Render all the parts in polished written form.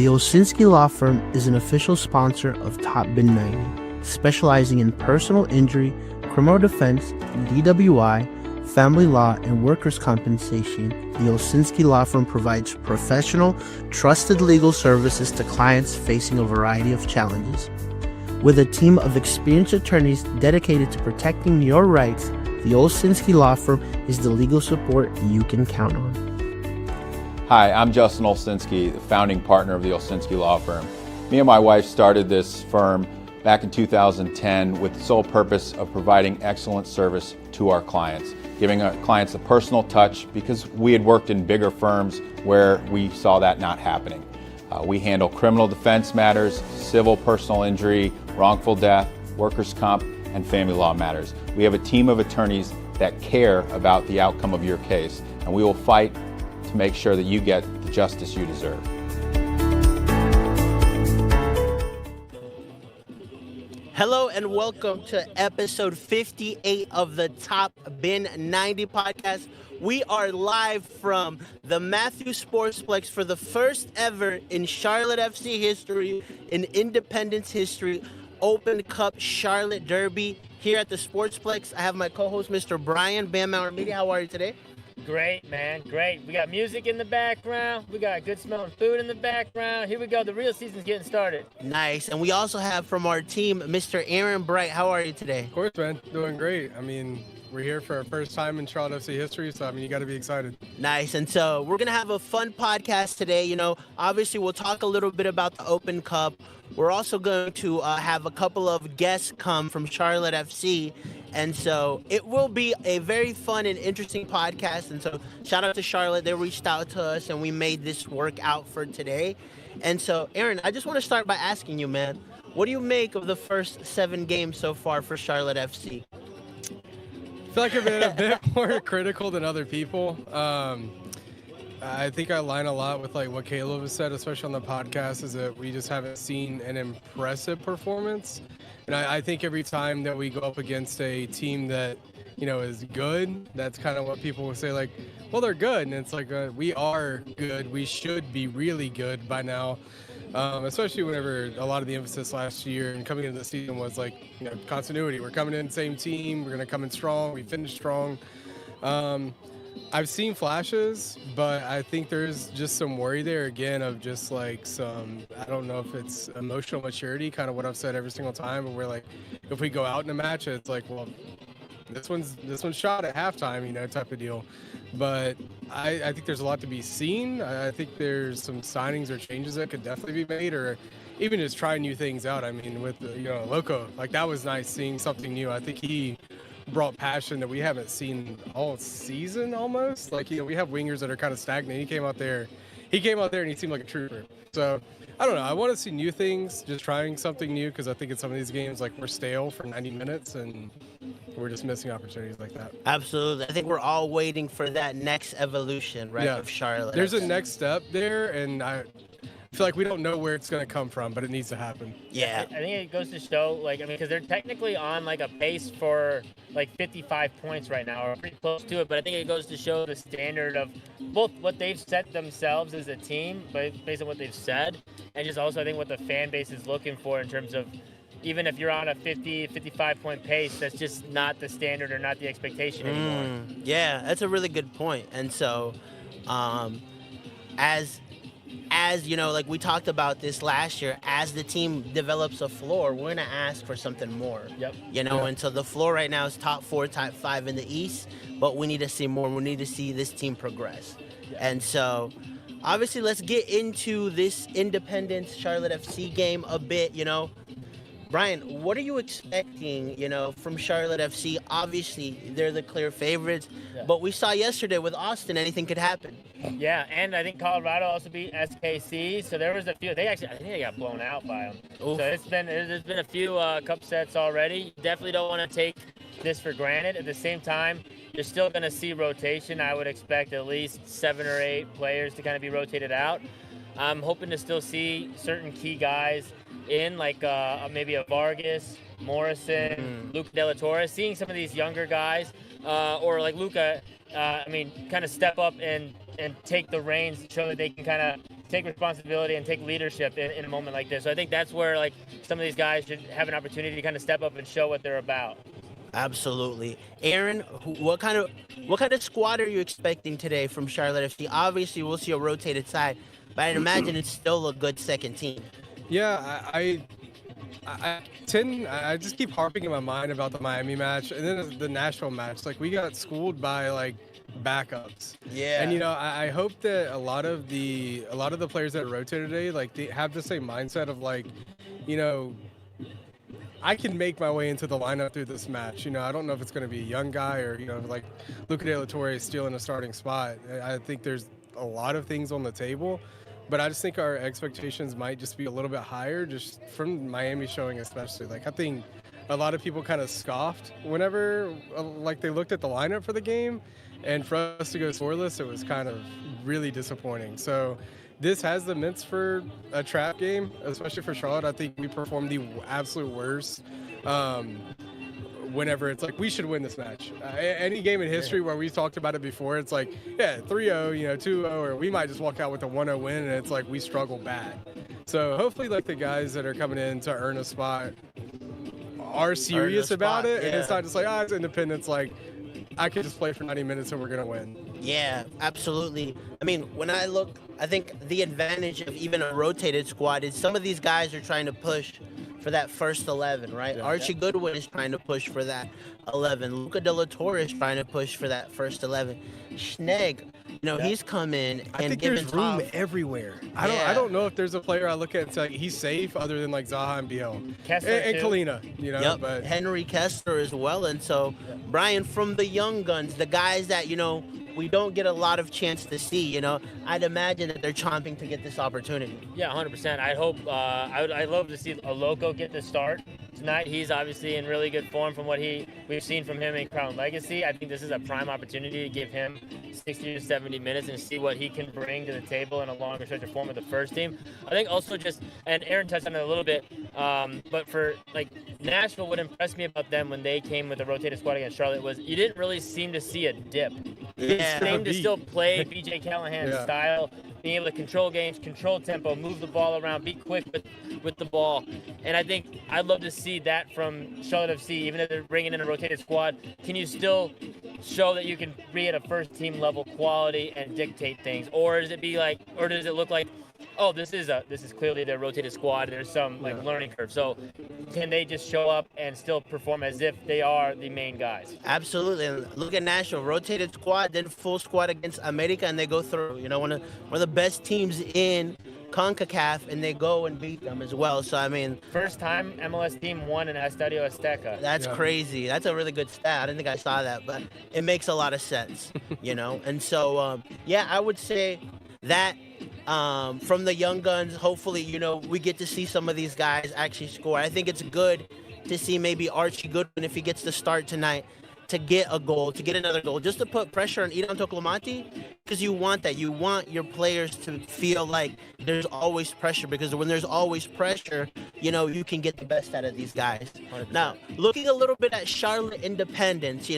The Olsinski Law Firm is an official sponsor of Top Bin 90, specializing in personal injury, criminal defense, DWI, family law, and workers' compensation. The Olsinski Law Firm provides professional, trusted legal services to clients facing a variety of challenges. With a team of experienced attorneys dedicated to protecting your rights, the Olsinski Law Firm is the legal support you can count on. Hi, I'm Justin Olsinski, the founding partner of the Olsinski Law Firm. Me and my wife started this firm back in 2010 with the sole purpose of providing excellent service to our clients, giving our clients a personal touch because we had worked in bigger firms where we saw that not happening. We handle criminal defense matters, civil personal injury, wrongful death, workers' comp, and family law matters. We have a team of attorneys that care about the outcome of your case, and we will fight to make sure that you get the justice you deserve. Hello and welcome to episode 58 of the Top Bin 90 podcast. We are live from the Matthew Sportsplex for the first ever in Charlotte FC history, in Independence history, Open Cup Charlotte Derby here at the Sportsplex. I have my co-host, Mr. Brian, Bam Mountain Media. How are you today? Great, man, great. We got music in the background. We got good smelling food in the background. Here we go. The real season's getting started. Nice. And we also have from our team, Mr. Aaron Bright. How are you today? Of course, man. Doing great. I mean, we're here for our first time in Charlotte FC history, so, you got to be excited. Nice. And so we're going to have a fun podcast today. Obviously, we'll talk a little bit about the Open Cup. We're also going to have a couple of guests come from Charlotte FC. And so it will be a very fun and interesting podcast. And so shout out to Charlotte. They reached out to us and we made this work out for today. And so, Aaron, I just want to start by asking you, man, what do you make of the first 7 games so far for Charlotte FC? I feel like I've been a bit more critical than other people. I think I align a lot with what Caleb has said, especially on the podcast, is that we just haven't seen an impressive performance. And I think every time that we go up against a team that, is good, that's kind of what people will say, well, they're good. And it's we are good. We should be really good by now, especially whenever a lot of the emphasis last year and coming into the season was continuity. We're coming in the same team. We're going to come in strong. We finished strong. I've seen flashes, but I think there's just some worry there again of just some, I don't know if it's emotional maturity, kind of what I've said every single time. And we're if we go out in a match, it's well, this one's shot at halftime, type of deal. But I think there's a lot to be seen. I think there's some signings or changes that could definitely be made, or even just try new things out. I mean, with Loco, that was nice seeing something new. I think he brought passion that we haven't seen all season almost. We have wingers that are kind of stagnant. He came out there and he seemed like a trooper. So I don't know. I want to see new things, just trying something new, because I think in some of these games, we're stale for 90 minutes and we're just missing opportunities like that. Absolutely. I think we're all waiting for that next evolution, right, of Charlotte. There's a next step there, and I feel like we don't know where it's going to come from, but it needs to happen. Yeah. I think it goes to show, because they're technically on, a pace for, 55 points right now, or pretty close to it, but I think it goes to show the standard of both what they've set themselves as a team, based on what they've said, and just also, I think, what the fan base is looking for in terms of, even if you're on a 55-point pace, that's just not the standard or not the expectation anymore. Yeah, that's a really good point. And so, as we talked about this last year, as the team develops a floor, we're going to ask for something more. Yep. And so the floor right now is top 4, top 5 in the East, but we need to see more. We need to see this team progress. Yep. And so, obviously, let's get into this Independence Charlotte FC game a bit, Brian, what are you expecting, from Charlotte FC? Obviously, they're the clear favorites, but we saw yesterday with Austin, anything could happen. Yeah, and I think Colorado also beat SKC, so there was a few. I think they got blown out by them. Oof. So there's been a few cup sets already. You definitely don't want to take this for granted. At the same time, you're still going to see rotation. I would expect at least 7 or 8 players to kind of be rotated out. I'm hoping to still see certain key guys in, maybe a Vargas, Morrison, Luca De La Torre, seeing some of these younger guys, or Luca, kind of step up and take the reins, show that they can kind of take responsibility and take leadership in a moment like this. So I think that's where like some of these guys should have an opportunity to kind of step up and show what they're about. Absolutely. Aaron, what kind of squad are you expecting today from Charlotte FC? Obviously, we'll see a rotated side, but I'd imagine it's still a good second team. Yeah, I just keep harping in my mind about the Miami match and then the Nashville match. Like, we got schooled by like backups. Yeah. And I hope that a lot of the players that rotated today, like, they have the same mindset of like, I can make my way into the lineup through this match. I don't know if it's going to be a young guy or, like Luca De La Torre stealing a starting spot. I think there's a lot of things on the table, but I just think our expectations might just be a little bit higher just from Miami showing especially. Like, I think a lot of people kind of scoffed whenever like they looked at the lineup for the game, and for us to go scoreless, it was kind of really disappointing. So this has the mints for a trap game, especially for Charlotte. I think we performed the absolute worst whenever it's like, we should win this match. Any game in history where we've talked about it before, it's like, yeah, 3-0, 2-0, or we might just walk out with a 1-0 win, and it's like we struggle bad. So hopefully, like, the guys that are coming in to earn a spot are serious about it, and it's not just like, it's independence, like, I could just play for 90 minutes and we're going to win. Yeah, absolutely. I mean, when I look, I think the advantage of even a rotated squad is some of these guys are trying to push for that first 11, right? Yeah. Archie Goodwin is trying to push for that 11. Luca De La Torre is trying to push for that first 11. Schnegg, he's come in and I think given there's room Tom everywhere. I don't know if there's a player I look at and say, like, he's safe other than like Zaha and Biel. Kessler, and too. Kalina, Yep, but Henry Kessler as well. And so, Brian, from the young guns, the guys that, we don't get a lot of chance to see, I'd imagine that they're chomping to get this opportunity. Yeah, 100%. I hope I'd love to see Oloko get the start tonight. He's obviously in really good form from what we've seen from him in Crown Legacy. I think this is a prime opportunity to give him 60 to 70 minutes and see what he can bring to the table in a longer stretch of form with the first team. I think also and Aaron touched on it a little bit, but for like Nashville, what impressed me about them when they came with a rotated squad against Charlotte was you didn't really seem to see a dip. Yeah. They seemed to still play BJ Callahan's style, being able to control games, control tempo, move the ball around, be quick with the ball. And I think I'd love to see that from Charlotte FC, even if they're bringing in a rotated squad. Can you still show that you can be at a first team level quality and dictate things? Or does it look like, oh, this is clearly their rotated squad. There's some learning curve. So can they just show up and still perform as if they are the main guys? Absolutely. And look at Nashville, rotated squad, then full squad against America, and they go through. One of the best teams in CONCACAF, and they go and beat them as well. So, I mean, first time MLS team won in Estadio Azteca. That's crazy. That's a really good stat. I didn't think I saw that, but it makes a lot of sense, And so, I would say that from the young guns, hopefully, we get to see some of these guys actually score. I think it's good to see maybe Archie Goodwin, if he gets the start tonight, to get a goal, to get another goal, just to put pressure on Idan Tokolamati, because you want that. You want your players to feel like there's always pressure, because when there's always pressure, you can get the best out of these guys. 100%. Now, looking a little bit at Charlotte Independence,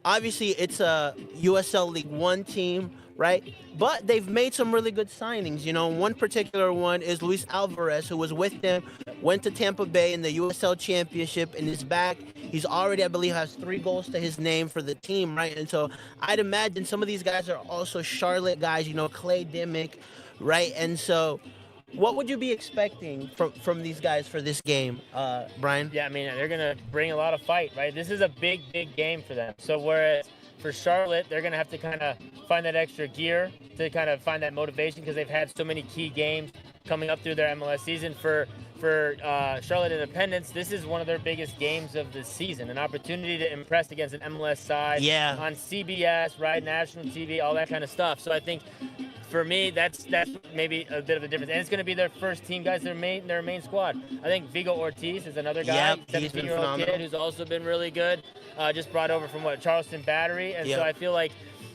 obviously it's a USL League One team, right? But they've made some really good signings. One particular one is Luis Alvarez, who was with them, went to Tampa Bay in the USL Championship, and is back. He's already, I believe, has 3 goals to his name for the team, right? And so I'd imagine some of these guys are also Charlotte guys, Clay Dimmick, right? And so what would you be expecting from these guys for this game, Brian? Yeah, I mean, they're going to bring a lot of fight, right? This is a big, big game for them. So whereas for Charlotte, they're going to have to kind of find that extra gear to kind of find that motivation, because they've had so many key games coming up through their MLS season. For Charlotte Independence, this is one of their biggest games of the season, an opportunity to impress against an MLS side on CBS, right, national TV, all that kind of stuff. So I think for me, that's maybe a bit of a difference. And it's going to be their first team guys, their main squad. I think Vigo Ortiz is another guy, 17-year-old kid who's also been really good. Just brought over from Charleston Battery. And so I feel like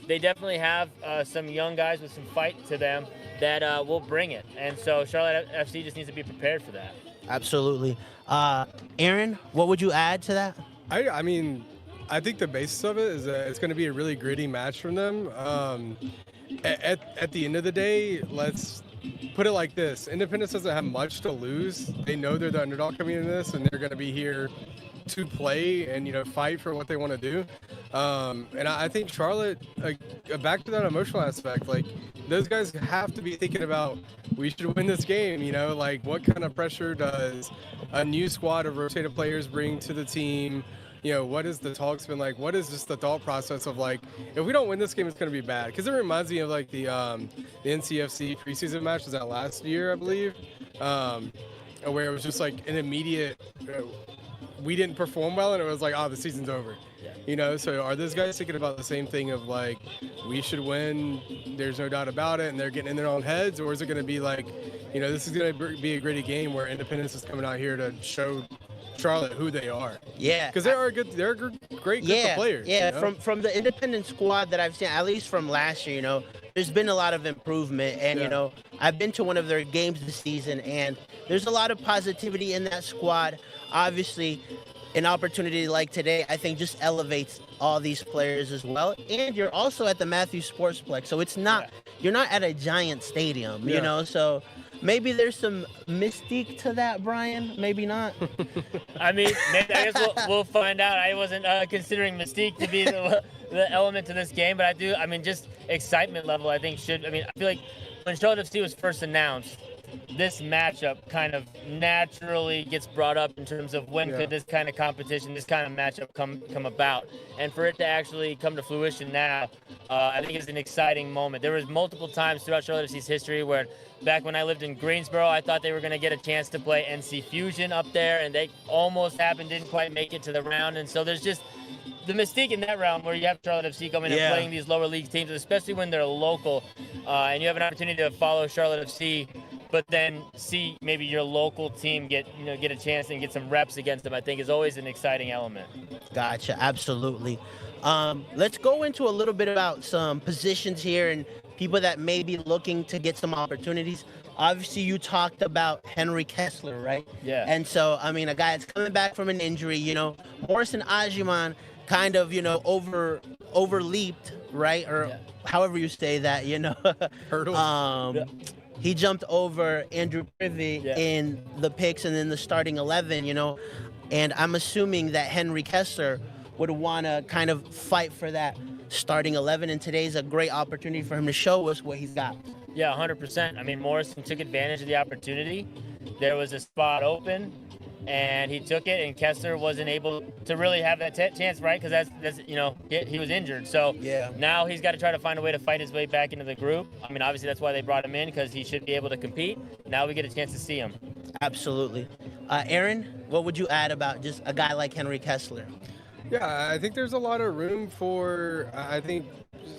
they definitely have some young guys with some fight to them that will bring it. And so Charlotte FC just needs to be prepared for that. Absolutely. Aaron, what would you add to that? I mean, I think the basis of it is that it's going to be a really gritty match from them. At the end of the day, let's put it like this: Independence doesn't have much to lose. They know they're the underdog coming into this, and they're going to be here to play and fight for what they want to do. And I think Charlotte, back to that emotional aspect, like those guys have to be thinking about, we should win this game. Like what kind of pressure does a new squad of rotated players bring to the team? What is the talks been like? What is just the thought process of like, if we don't win this game, it's going to be bad? Because it reminds me of like the NCFC preseason match was that last year, I believe, where it was just like an immediate, we didn't perform well, and it was like, oh, the season's over. So are those guys thinking about the same thing of like, we should win, there's no doubt about it, and they're getting in their own heads? Or is it going to be like, this is going to be a gritty game where Independence is coming out here to show Charlotte who they are? Yeah, because they're a great group of players. Yeah, from the Independent squad that I've seen, at least from last year, there's been a lot of improvement, and I've been to one of their games this season, and there's a lot of positivity in that squad. Obviously, an opportunity like today, I think, just elevates all these players as well. And you're also at the Matthews Sportsplex, so it's not you're not at a giant stadium, so maybe there's some mystique to that, Brian. Maybe not. I mean, maybe, I guess we'll find out. I wasn't considering mystique to be the element to this game, but just excitement level, I think I feel like when Charlotte FC was first announced, this matchup kind of naturally gets brought up in terms of when could this kind of competition, this kind of matchup come about. And for it to actually come to fruition now, I think is an exciting moment. There was multiple times throughout Charlotte FC's history where back when I lived in Greensboro, I thought they were going to get a chance to play NC Fusion up there, and they almost happened, didn't quite make it to the round. And so there's just the mystique in that round where you have Charlotte FC coming and playing these lower league teams, especially when they're local, and you have an opportunity to follow Charlotte FC, but then see maybe your local team get a chance and get some reps against them, I think is always an exciting element. Gotcha, absolutely. Let's go into a little bit about some positions here and people that may be looking to get some opportunities. Obviously, you talked about Henry Kessler, right? Yeah. And so, a guy that's coming back from an injury, Morrison Ajiman kind of, overleaped, right? Or however you say that, Hurdle. He jumped over Andrew Privy in the picks and in the starting 11, and I'm assuming that Henry Kessler would want to kind of fight for that starting 11, and today's a great opportunity for him to show us what he's got. Yeah, 100%. Morrison took advantage of the opportunity. There was a spot open, and he took it, and Kessler wasn't able to really have that chance, right? Because that's he was injured. So now he's got to try to find a way to fight his way back into the group. Obviously that's why they brought him in, because he should be able to compete. Now we get a chance to see him. Absolutely. Aaron, what would you add about just a guy like Henry Kessler? Yeah, I think there's a lot of room for,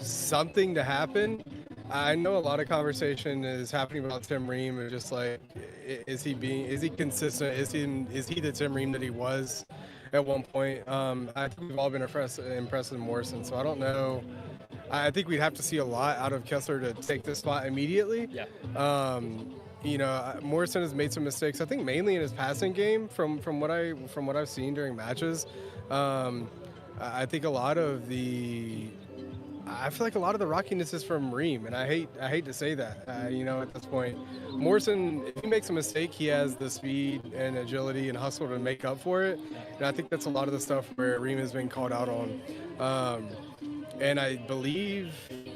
something to happen. I know a lot of conversation is happening about Tim Ream and just like, is he consistent? Is he the Tim Ream that he was at one point? I think we've all been impressed with Morrison, so I don't know. I think we'd have to see a lot out of Kessler to take this spot immediately. Yeah. Morrison has made some mistakes, I think mainly in his passing game from what I've seen during matches. I think I feel like a lot of the rockiness is from Ream, and I hate to say that, at this point. Morrison, if he makes a mistake, he has the speed and agility and hustle to make up for it, and I think that's a lot of the stuff where Ream has been called out on. And I believe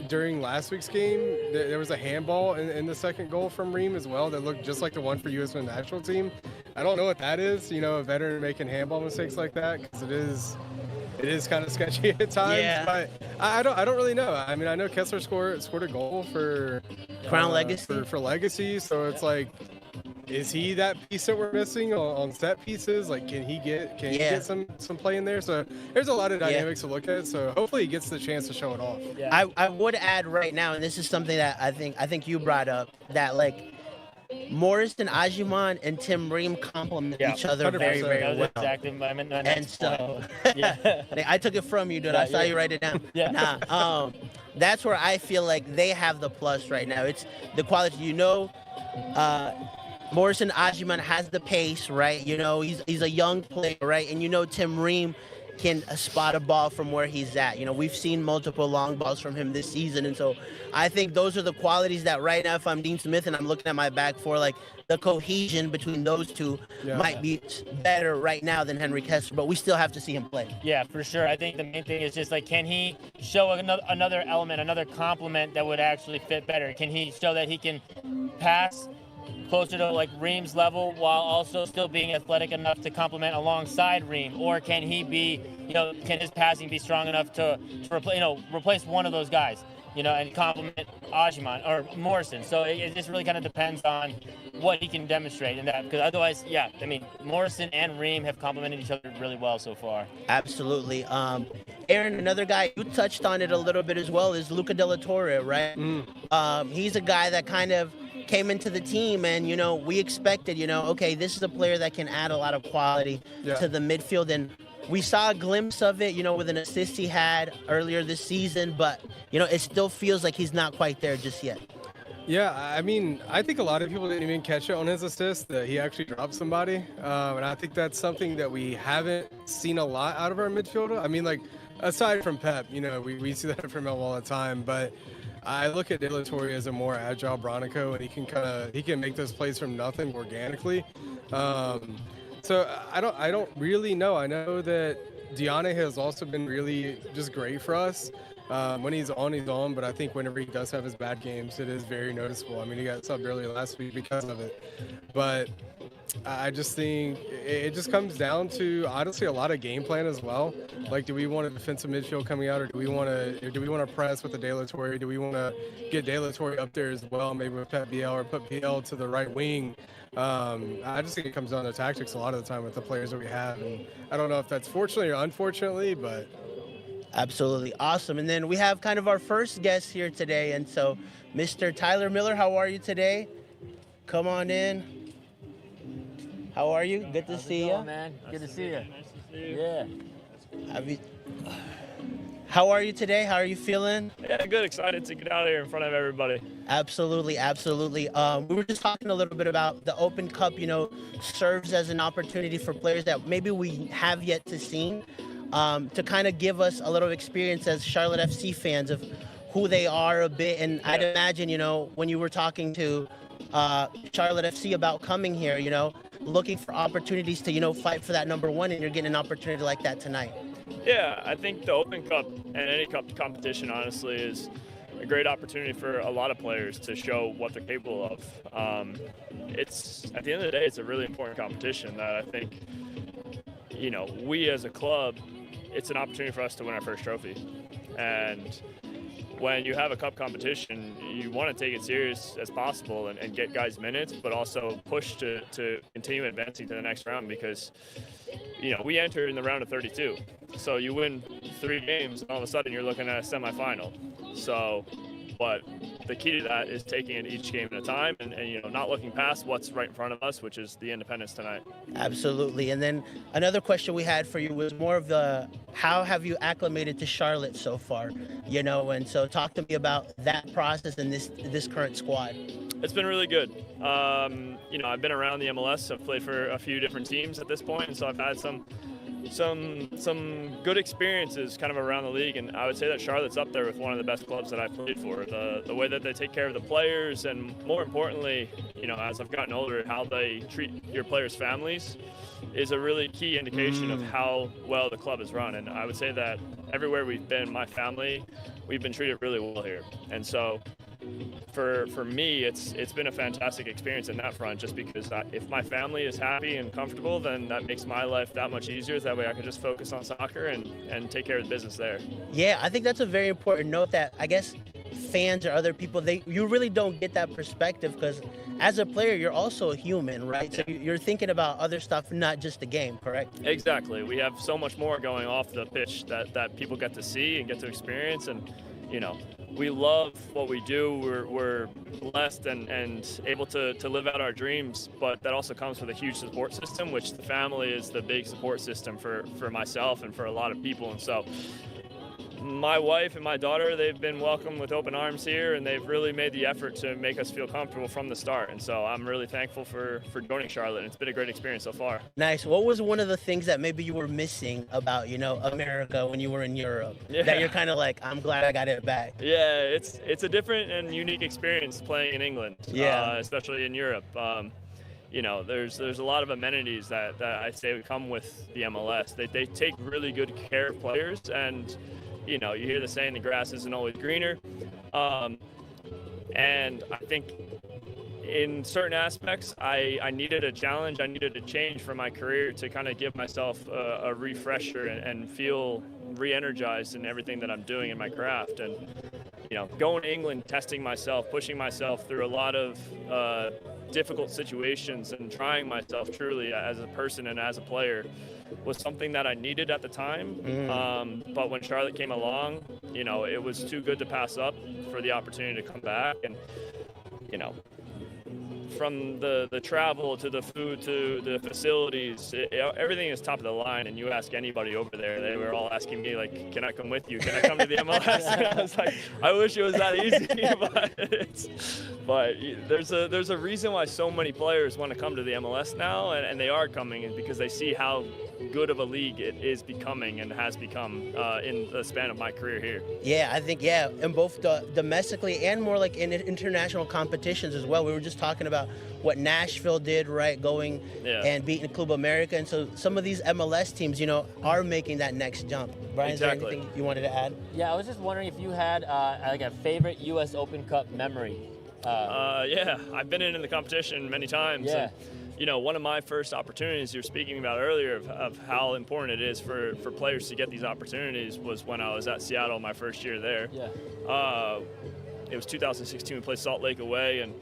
during last week's game, there was a handball in the second goal from Ream as well that looked just like the one for U.S. men's national team. I don't know what that is, a veteran making handball mistakes like that, because it is kind of sketchy at times. But I don't really know. I know Kessler scored a goal for Crown Legacy. For Legacy, so it's like, is he that piece that we're missing on set pieces? Like, can he get some play in there? So there's a lot of dynamics to look at. So hopefully he gets the chance to show it off. Yeah. I would add right now, and this is something that I think you brought up, that like Morrison Ajiman and Tim Ream complement each other 100%. very, very That was well. exactly my And next so point. I took it from you, dude. I saw you write it down. That's where I feel like they have the plus right now. It's the quality. Morrison Ajiman has the pace, right? He's a young player, right? And Tim Ream can spot a ball from where he's at. You know, we've seen multiple long balls from him this season, and so I think those are the qualities that right now, if I'm Dean Smith and I'm looking at my back four, like the cohesion between those two might be better right now than Henry Kessler, but we still have to see him play. Yeah, for sure. I think the main thing is just like, can he show another element, another complement that would actually fit better? Can he show that he can pass closer to like Ream's level while also still being athletic enough to complement alongside Ream? Or can he be, can his passing be strong enough to replace one of those guys, and complement Ajiman or Morrison? So it just really kind of depends on what he can demonstrate in that, because otherwise, Morrison and Ream have complemented each other really well so far. Absolutely. Aaron, another guy, you touched on it a little bit as well, is Luca Della Torre, right? He's a guy that kind of came into the team and, we expected, okay, this is a player that can add a lot of quality to the midfield. And we saw a glimpse of it, with an assist he had earlier this season, but, it still feels like he's not quite there just yet. Yeah, I mean, I think a lot of people didn't even catch it on his assist that he actually dropped somebody. And I think that's something that we haven't seen a lot out of our midfielder. I mean, like, aside from Pep, we see that from him all the time, but I look at De La Torre as a more agile Bronico, and he can make those plays from nothing organically. So I don't really know. I know that Diane has also been really just great for us. When he's on, but I think whenever he does have his bad games, it is very noticeable. I mean, he got subbed early last week because of it. But I just think it just comes down to, honestly, a lot of game plan as well. Like, do we want a defensive midfield coming out, or do we want to press with the De La Torre? Do we want to get De La Torre up there as well, maybe with Pep BL, or put BL to the right wing? I just think it comes down to tactics a lot of the time with the players that we have. And I don't know if that's fortunately or unfortunately, but... Absolutely. Awesome. And then we have kind of our first guest here today. And so, Mr. Tyler Miller, how are you today? Come on in. How are you? Good to see you. Man. Good to see you. Yeah. How are you today? How are you feeling? Yeah, good. Excited to get out here in front of everybody. Absolutely, absolutely. We were just talking a little bit about the Open Cup, serves as an opportunity for players that maybe we have yet to see. To kind of give us a little experience as Charlotte FC fans of who they are a bit. And I'd imagine, when you were talking to Charlotte FC about coming here, looking for opportunities to, fight for that number one, and you're getting an opportunity like that tonight. Yeah, I think the Open Cup and any cup competition, honestly, is a great opportunity for a lot of players to show what they're capable of. It's, at the end of the day, it's a really important competition that I think, we as a club, it's an opportunity for us to win our first trophy. And when you have a cup competition, you want to take it serious as possible and get guys minutes, but also push to continue advancing to the next round, because, we enter in the round of 32. So you win 3 games, and all of a sudden you're looking at a semifinal. So, but the key to that is taking it each game at a time and not looking past what's right in front of us, which is the Independence tonight. Absolutely. And then another question we had for you was more of how have you acclimated to Charlotte so far? And so talk to me about that process and this current squad. It's been really good. I've been around the MLS. I've played for a few different teams at this point, and so I've had some good experiences kind of around the league, and I would say that Charlotte's up there with one of the best clubs that I've played for. The way that they take care of the players, and more importantly, as I've gotten older, how they treat your players' families is a really key indication of how well the club is run. And I would say that everywhere we've been, my family, we've been treated really well here. And so for me, it's been a fantastic experience in that front, just because if my family is happy and comfortable, then that makes my life that much easier. That way I can just focus on soccer and take care of the business there. Yeah, I think that's a very important note that I guess fans or other people, you really don't get that perspective, because as a player, you're also a human, right? So you're thinking about other stuff, not just the game, correct? Exactly. We have so much more going off the pitch that people get to see and get to experience, and we love what we do. We're blessed and able to live out our dreams, but that also comes with a huge support system, which the family is the big support system for myself and for a lot of people. And so my wife and my daughter, they've been welcomed with open arms here, and they've really made the effort to make us feel comfortable from the start. And so I'm really thankful for joining Charlotte. It's been a great experience so far. Nice. What was one of the things that maybe you were missing about, America when you were in Europe? Yeah. That you're kind of like, I'm glad I got it back. Yeah, it's a different and unique experience playing in England, especially in Europe. There's a lot of amenities that I say would come with the MLS. They take really good care of players, and you hear the saying, the grass isn't always greener. And I think in certain aspects, I needed a challenge. I needed a change for my career to kind of give myself a refresher and feel re-energized in everything that I'm doing in my craft. And, going to England, testing myself, pushing myself through a lot of difficult situations and trying myself truly as a person and as a player was something that I needed at the time. But when Charlotte came along, it was too good to pass up for the opportunity to come back. And, from the travel to the food to the facilities, everything is top of the line. And you ask anybody over there, they were all asking me, like, can I come with you? Can I come to the MLS? And I was like, I wish it was that easy. But there's a reason why so many players want to come to the MLS now, and they are coming, is because they see how good of a league it is becoming and has become in the span of my career here. Yeah, I think, in both domestically and more like in international competitions as well. We were just talking about what Nashville did, right, going and beating Club America. And so some of these MLS teams, are making that next jump. Brian, Is there anything you wanted to add? Yeah, I was just wondering if you had like a favorite U.S. Open Cup memory. Yeah, I've been in the competition many times. Yeah. And, one of my first opportunities you were speaking about earlier of how important it is for players to get these opportunities was when I was at Seattle my first year there. Yeah. It was 2016. We played Salt Lake away, and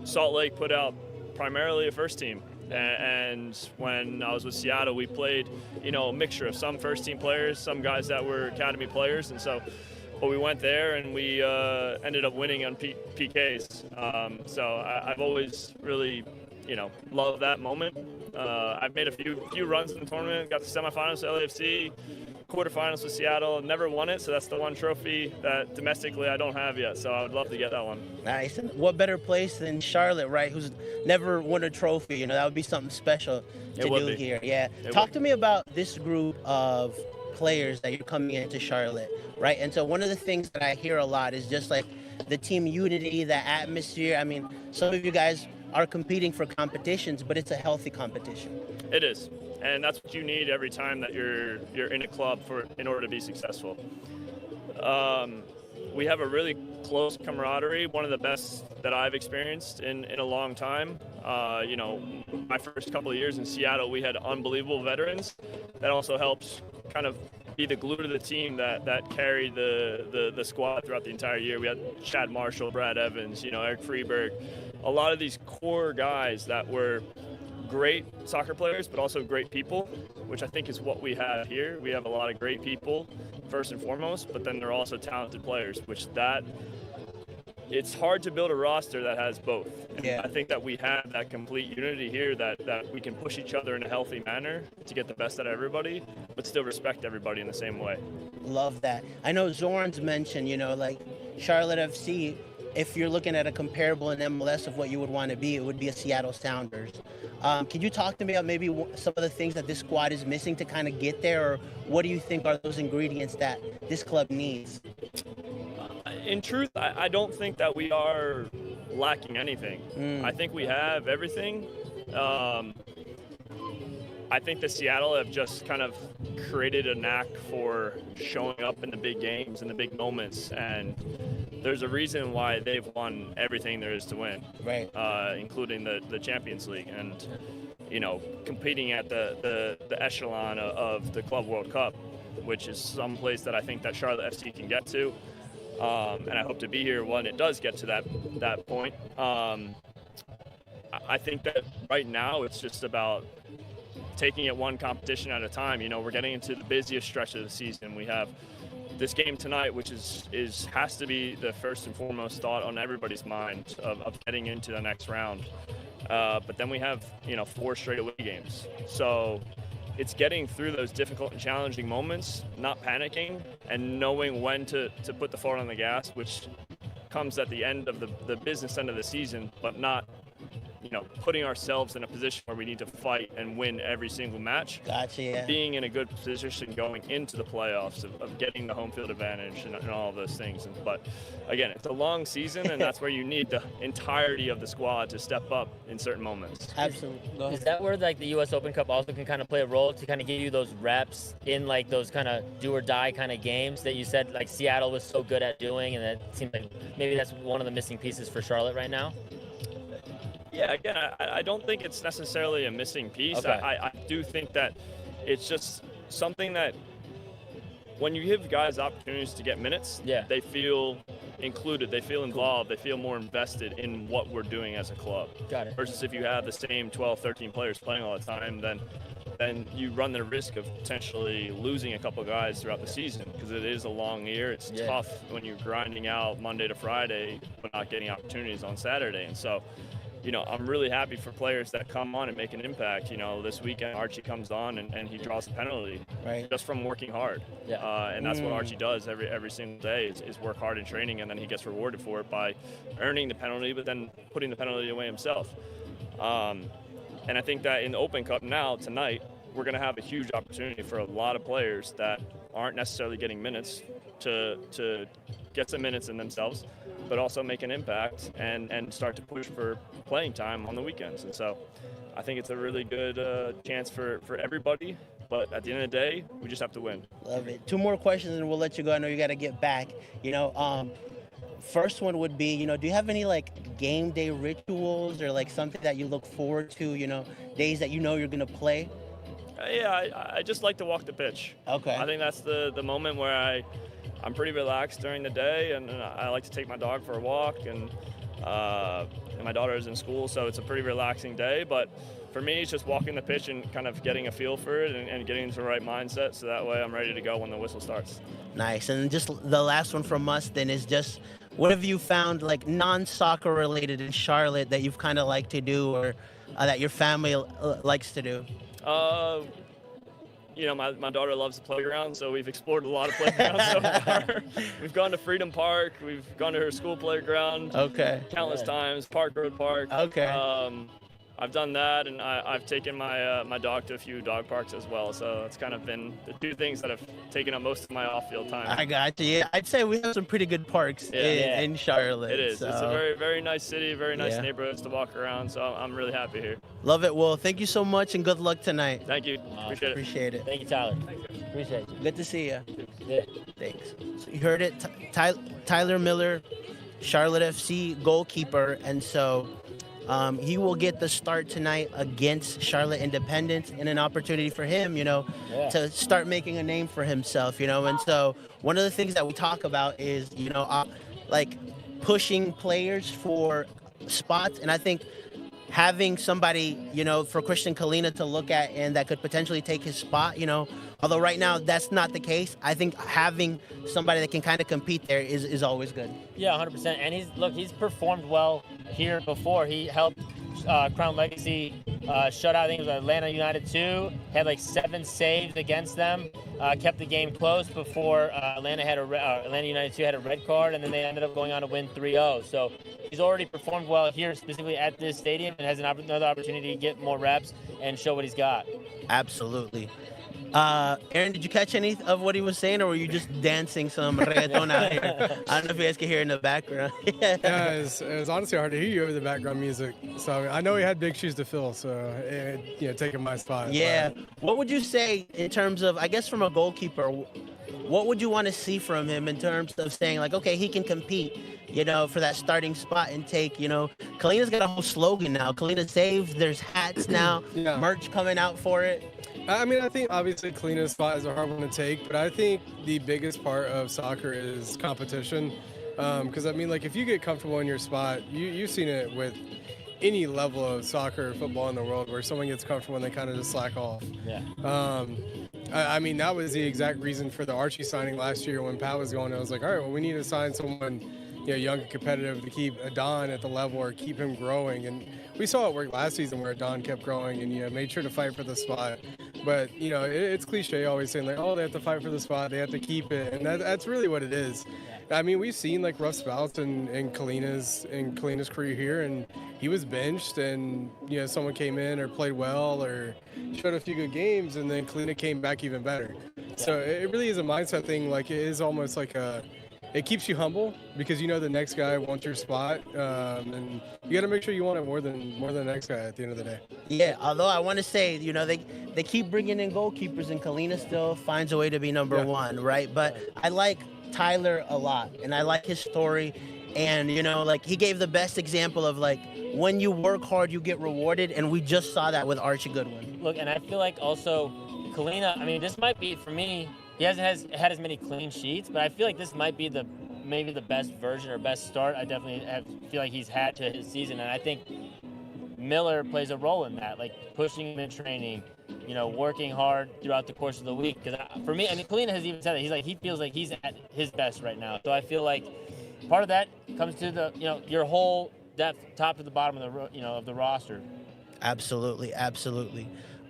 Salt Lake put out primarily a first team. And when I was with Seattle, we played, a mixture of some first team players, some guys that were academy players, and so. But we went there and we ended up winning on PKs. So I've always really, loved that moment. I've made a few runs in the tournament, got to semifinals to LAFC, quarterfinals with Seattle, never won it. So that's the one trophy that domestically I don't have yet. So I would love to get that one. Nice. And what better place than Charlotte, right? Who's never won a trophy? That would be something special to do here. Yeah. Talk to me about this group of players that you're coming into Charlotte, right? And so one of the things that I hear a lot is just like the team unity, the atmosphere. I mean, some of you guys are competing for competitions, but it's a healthy competition. It is, and that's what you need every time that you're in a club in order to be successful. We have a really close camaraderie, one of the best that I've experienced in a long time. My first couple of years in Seattle, we had unbelievable veterans. That also helps kind of be the glue to the team that carried the squad throughout the entire year. We had Chad Marshall, Brad Evans, Eric Freeberg, a lot of these core guys that were great soccer players, but also great people, which I think is what we have here. We have a lot of great people, first and foremost, but then they're also talented players, it's hard to build a roster that has both. Yeah. I think that we have that complete unity here that we can push each other in a healthy manner to get the best out of everybody, but still respect everybody in the same way. Love that. I know Zorn's mentioned, like Charlotte FC, if you're looking at a comparable in MLS of what you would want to be, it would be a Seattle Sounders. Can you talk to me about maybe some of the things that this squad is missing to kind of get there, or what do you think are those ingredients that this club needs? In truth, I don't think that we are lacking anything. I think we have everything. I think the Seattle have just kind of created a knack for showing up in the big games and the big moments, and there's a reason why they've won everything there is to win, right? Including the Champions League, and competing at the echelon of the Club World Cup, which is some place that I think that Charlotte FC can get to. And I hope to be here when it does get to that point. I think that right now it's just about taking it one competition at a time. We're getting into the busiest stretch of the season. We have this game tonight, which has to be the first and foremost thought on everybody's mind of getting into the next round. But then we have 4 straight away games. So it's getting through those difficult and challenging moments, not panicking, and knowing when to put the foot on the gas, which comes at the end of the business end of the season, but not, putting ourselves in a position where we need to fight and win every single match. Gotcha, yeah. Being in a good position going into the playoffs, of getting the home field advantage and all of those things. But again, it's a long season, and that's where you need the entirety of the squad to step up in certain moments. Absolutely. Go ahead. Is that where like the U.S. Open Cup also can kind of play a role to kind of give you those reps in like those kind of do or die kind of games that you said like Seattle was so good at doing, and that seems like maybe that's one of the missing pieces for Charlotte right now? Yeah, again, I don't think it's necessarily a missing piece. Okay. I do think that it's just something that when you give guys opportunities to get minutes, they feel included, they feel involved, they feel more invested in what we're doing as a club. Got it. Versus if you have the same 12, 13 players playing all the time, then you run the risk of potentially losing a couple of guys throughout the season, because it is a long year. It's tough when you're grinding out Monday to Friday but not getting opportunities on Saturday. And so, I'm really happy for players that come on and make an impact. This weekend Archie comes on and he draws a penalty just from working hard. And that's what Archie does every single day is work hard in training, and then he gets rewarded for it by earning the penalty, but then putting the penalty away himself. And I think that in the Open Cup now, tonight, we're going to have a huge opportunity for a lot of players that aren't necessarily getting minutes to get some minutes in themselves, but also make an impact and start to push for playing time on the weekends. And so I think it's a really good chance for everybody. But at the end of the day, we just have to win. Love it. 2 more questions and we'll let you go. I know you got to get back. First one would be, do you have any like game day rituals or like something that you look forward to, days that you're going to play? I just like to walk the pitch. Okay. I think that's the moment where I'm pretty relaxed during the day, and I like to take my dog for a walk, and my daughter is in school, so it's a pretty relaxing day. But for me, it's just walking the pitch and kind of getting a feel for it and getting into the right mindset, so that way I'm ready to go when the whistle starts. Nice. And just the last one from us then is just, what have you found like non-soccer related in Charlotte that you've kind of liked to do, or that your family likes to do? My daughter loves the playground, so we've explored a lot of playgrounds so far. We've gone to Freedom Park, we've gone to her school playground countless times, Park Road Park. I've done that, and I've taken my dog to a few dog parks as well. So it's kind of been the 2 things that have taken up most of my off-field time. I got you. Yeah, I'd say we have some pretty good parks in Charlotte. It is. So. It's a very, very nice city, very nice neighborhoods to walk around. So I'm really happy here. Love it. Well, thank you so much, and good luck tonight. Thank you. Appreciate it. Thank you, Tyler. Appreciate you. Good to see you. Yeah. Thanks. So you heard it. Tyler Miller, Charlotte FC goalkeeper, and so he will get the start tonight against Charlotte Independence, and an opportunity for him, to start making a name for himself, And so one of the things that we talk about is, like pushing players for spots. And I think having somebody, for Christian Kalina to look at and that could potentially take his spot, although right now that's not the case, I think having somebody that can kind of compete there is always good. Yeah, 100%. And he's performed well here before. He helped Crown Legacy shut out, I think it was Atlanta United 2, had like 7 saves against them, kept the game close before Atlanta United 2 had a red card, and then they ended up going on to win 3-0. So he's already performed well here, specifically at this stadium, and has another opportunity to get more reps and show what he's got. Absolutely. Aaron, did you catch any of what he was saying, or were you just dancing some reggaeton out here? I don't know if you guys can hear in the background. Yeah, it was honestly hard to hear you over the background music. So I know he had big shoes to fill, so taking my spot. Yeah. What would you say in terms of, I guess, from a goalkeeper, what would you want to see from him in terms of saying, like, okay, he can compete, for that starting spot and take, Kalina's got a whole slogan now. Kalina saves. There's hats now, merch coming out for it. I mean, I think obviously Kalina's spot is a hard one to take, but I think the biggest part of soccer is competition. Because, I mean, like, if you get comfortable in your spot, you've seen it with any level of soccer or football in the world where someone gets comfortable and they kind of just slack off. Yeah. I mean, that was the exact reason for the Archie signing last year when Pat was going. I was like, all right, well, we need to sign someone, young and competitive to keep Adon at the level or keep him growing. And we saw it work last season where Adon kept growing and, made sure to fight for the spot. But, it's cliche always saying, like, oh, they have to fight for the spot, they have to keep it. And that's really what it is. I mean, we've seen, like, rough spouts in Kalina's career here, and he was benched, and, someone came in or played well or showed a few good games, and then Kalina came back even better. So it really is a mindset thing. Like, it is almost like it keeps you humble because the next guy wants your spot, and you got to make sure you want it more than the next guy at the end of the day. Yeah, although I want to say, they keep bringing in goalkeepers, and Kalina still finds a way to be number one, right? But I like Tyler a lot, and I like his story, and he gave the best example of like when you work hard, you get rewarded, and we just saw that with Archie Goodwin. Look, and I feel like also Kalina. I mean, this might be for me. He hasn't had as many clean sheets, but I feel like this might be maybe the best version or best start I definitely feel like he's had to his season. And I think Miller plays a role in that, like pushing him in training, working hard throughout the course of the week. Because for me, I mean, Kalina has even said that he feels like he's at his best right now. So I feel like part of that comes to your whole depth, top to the bottom of the roster. Absolutely.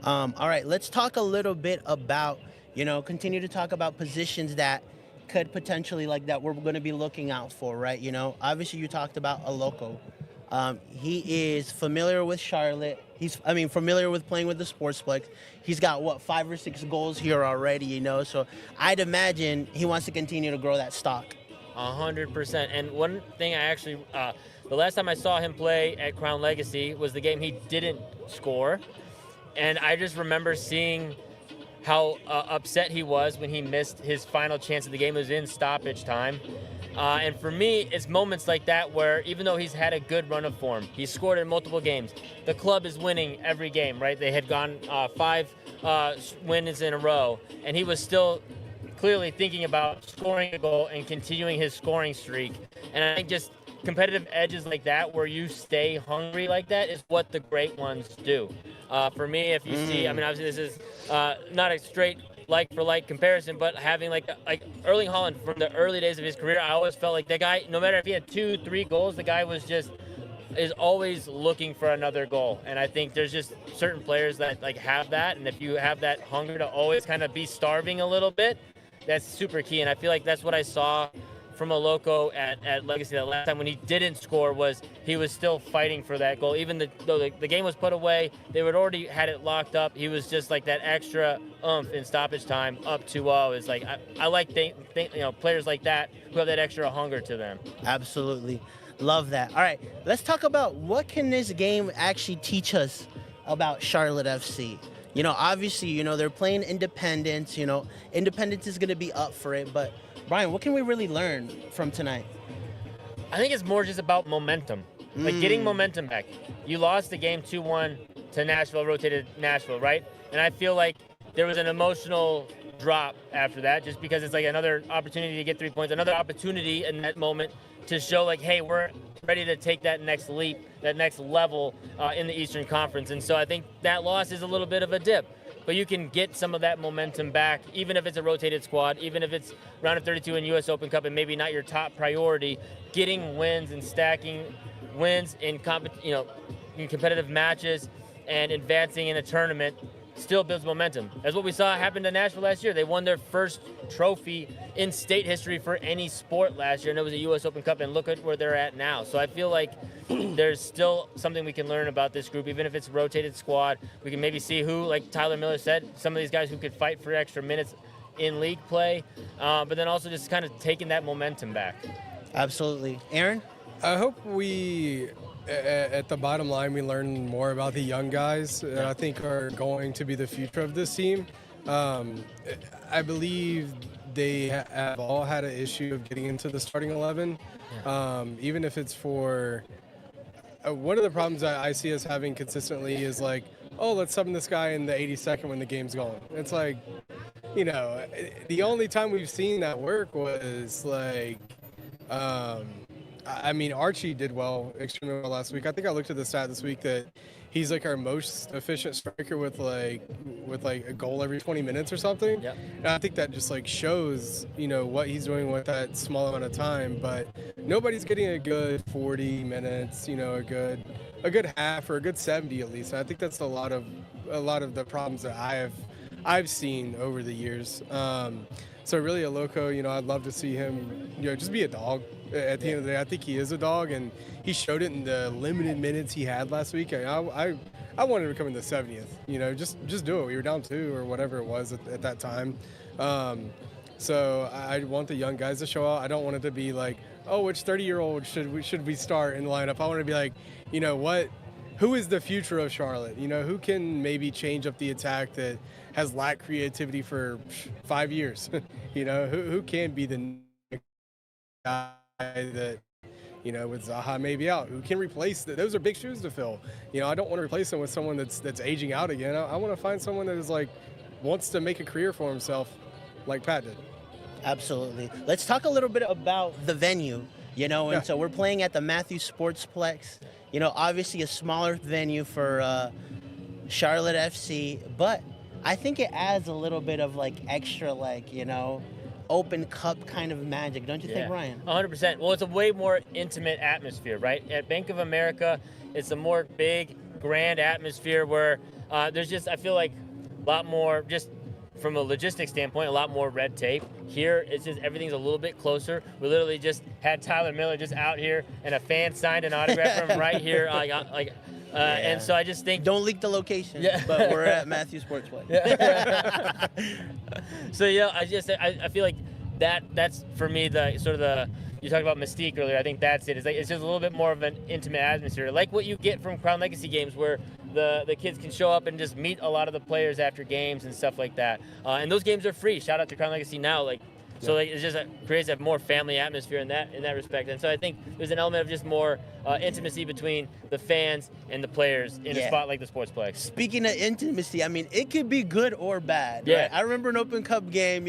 All right, let's talk a little bit about, continue to talk about positions that could potentially, like, that we're going to be looking out for, right? Obviously you talked about Aloko. He is familiar with Charlotte. He's familiar with playing with the Sportsplex. He's got, 5 or 6 goals here already, so I'd imagine he wants to continue to grow that stock. 100%. And one thing I actually, the last time I saw him play at Crown Legacy was the game he didn't score. And I just remember seeing how upset he was when he missed his final chance of the game. It was in stoppage time. And for me, it's moments like that where even though he's had a good run of form, he's scored in multiple games, the club is winning every game, right? They had gone 5 wins in a row, and he was still clearly thinking about scoring a goal and continuing his scoring streak. And I think just competitive edges like that where you stay hungry like that is what the great ones do. For me, if you see, I mean, obviously this is not a straight like-for-like comparison, but having like Erling Haaland from the early days of his career, I always felt like the guy, no matter if he had 2-3 goals, the guy is always looking for another goal. And I think there's just certain players that have that, and if you have that hunger to always kind of be starving a little bit, that's super key. And I feel like that's what I saw from Aloko at Legacy that last time when he didn't score, was he was still fighting for that goal. Even though the game was put away, they would already had it locked up. He was just like that extra oomph in stoppage time up 2-0. It's like I like players like that who have that extra hunger to them. Absolutely. Love that. All right, let's talk about what can this game actually teach us about Charlotte FC. Obviously, they're playing Independence. Independence is going to be up for it, but Brian, what can we really learn from tonight? I think it's more just about momentum, like getting momentum back. You lost the game 2-1 to Nashville, rotated Nashville, right? And I feel like there was an emotional drop after that, just because it's like another opportunity to get 3 points, another opportunity in that moment to show like, hey, we're ready to take that next leap, that next level in the Eastern Conference. And so I think that loss is a little bit of a dip. But you can get some of that momentum back, even if it's a rotated squad, even if it's round of 32 in U.S. Open Cup and maybe not your top priority. Getting wins and stacking wins in competitive matches and advancing in a tournament still builds momentum. That's what we saw happen to Nashville last year. They won their first trophy in state history for any sport last year, and it was a U.S. Open Cup, and look at where they're at now. So I feel like there's still something we can learn about this group, even if it's a rotated squad. We can maybe see who, like Tyler Miller said, some of these guys who could fight for extra minutes in league play, but then also just kind of taking that momentum back. Absolutely. Aaron? I hope at the bottom line, we learn more about the young guys that I think are going to be the future of this team. I believe they have all had an issue of getting into the starting 11, even if it's for one of the problems I see us having consistently is like, oh, let's summon this guy in the 82nd when the game's going. It's like, the only time we've seen that work was like, Archie did extremely well last week. I think I looked at the stat this week that he's like our most efficient striker with a goal every 20 minutes or something. Yep. And I think that just shows, what he's doing with that small amount of time, but nobody's getting a good 40 minutes, a good half or a good 70 at least. And I think that's a lot of the problems that I have I've seen over the years. So really a Loco, I'd love to see him, just be a dog. At the end of the day, I think he is a dog, and he showed it in the limited minutes he had last week. I wanted him to come in the 70th, just do it. We were down 2 or whatever it was at that time. So I want the young guys to show out. I don't want it to be like, oh, which 30-year-old should we start in the lineup? I want to be like, who is the future of Charlotte? Who can maybe change up the attack that has lacked creativity for 5 years? Who can be the guy that, with Zaha maybe out, who can replace that? Those are big shoes to fill. I don't want to replace him with someone that's aging out again. I want to find someone that is wants to make a career for himself like Pat did. Absolutely. Let's talk a little bit about the venue, and so we're playing at the Matthews Sportsplex, obviously a smaller venue for Charlotte FC, but I think it adds a little bit of extra, Open Cup kind of magic, don't you think, Brian? 100%. Well, it's a way more intimate atmosphere, right? At Bank of America, it's a more big, grand atmosphere where there's just, I feel like, a lot more, just from a logistics standpoint, a lot more red tape. Here, it's just everything's a little bit closer. We literally just had Tyler Miller just out here, and a fan signed an autograph from him right here. And so I just think... Don't leak the location, but we're at Matthews Sportsplex. So, I feel like that's, for me, the sort of the... You talked about mystique earlier. I think that's it. It's just a little bit more of an intimate atmosphere, like what you get from Crown Legacy games, where the kids can show up and just meet a lot of the players after games and stuff like that. And those games are free. Shout out to Crown Legacy now. So it just creates a more family atmosphere in that respect. And so I think there's an element of just more intimacy between the fans and the players in a spot like the Sportsplex. Speaking of intimacy, I mean, it could be good or bad. Yeah. Right? I remember an Open Cup game,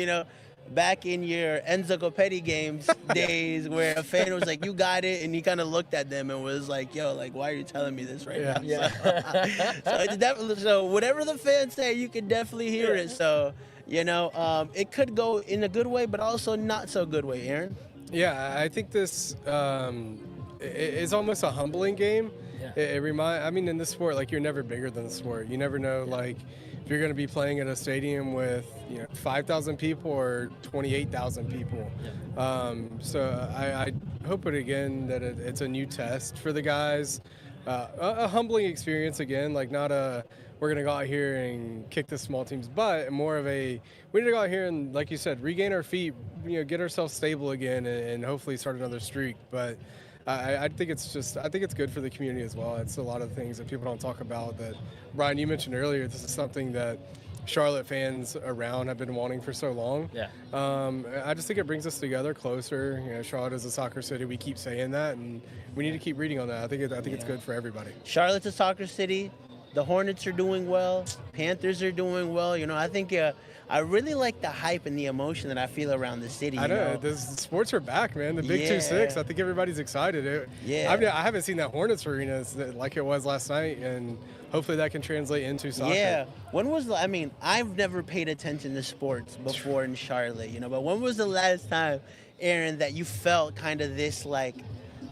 back in your Enzo Copetti games days, where a fan was like, you got it, and he kind of looked at them and was like, yo, why are you telling me this right now? So it's definitely, so whatever the fans say, you can definitely hear it. So, it could go in a good way, but also not so good way, Aaron. Yeah, I think this is almost a humbling game. In this sport, you're never bigger than the sport. You never know, if you're going to be playing at a stadium with 5,000 people or 28,000 people. So I hope that it's a new test for the guys. A humbling experience again, not we're going to go out here and kick the small team's butt, and more of we need to go out here and, like you said, regain our feet, get ourselves stable again, and hopefully start another streak. But I think it's good for the community as well. It's a lot of things that people don't talk about that, Brian, you mentioned earlier. This is something that Charlotte fans around have been wanting for so long. I just think it brings us together closer. Charlotte is a soccer city. We keep saying that, and we need to keep reading on that. I think it's good for everybody. Charlotte's a soccer city. The Hornets are doing well. Panthers are doing well. I think I really like the hype and the emotion that I feel around the city. I know. The sports are back, man. The Big 2-6. I think everybody's excited. I haven't seen that Hornets arena like it was last night, and hopefully that can translate into soccer. Yeah. When was I've never paid attention to sports before in Charlotte, but when was the last time, Aaron, that you felt kind of this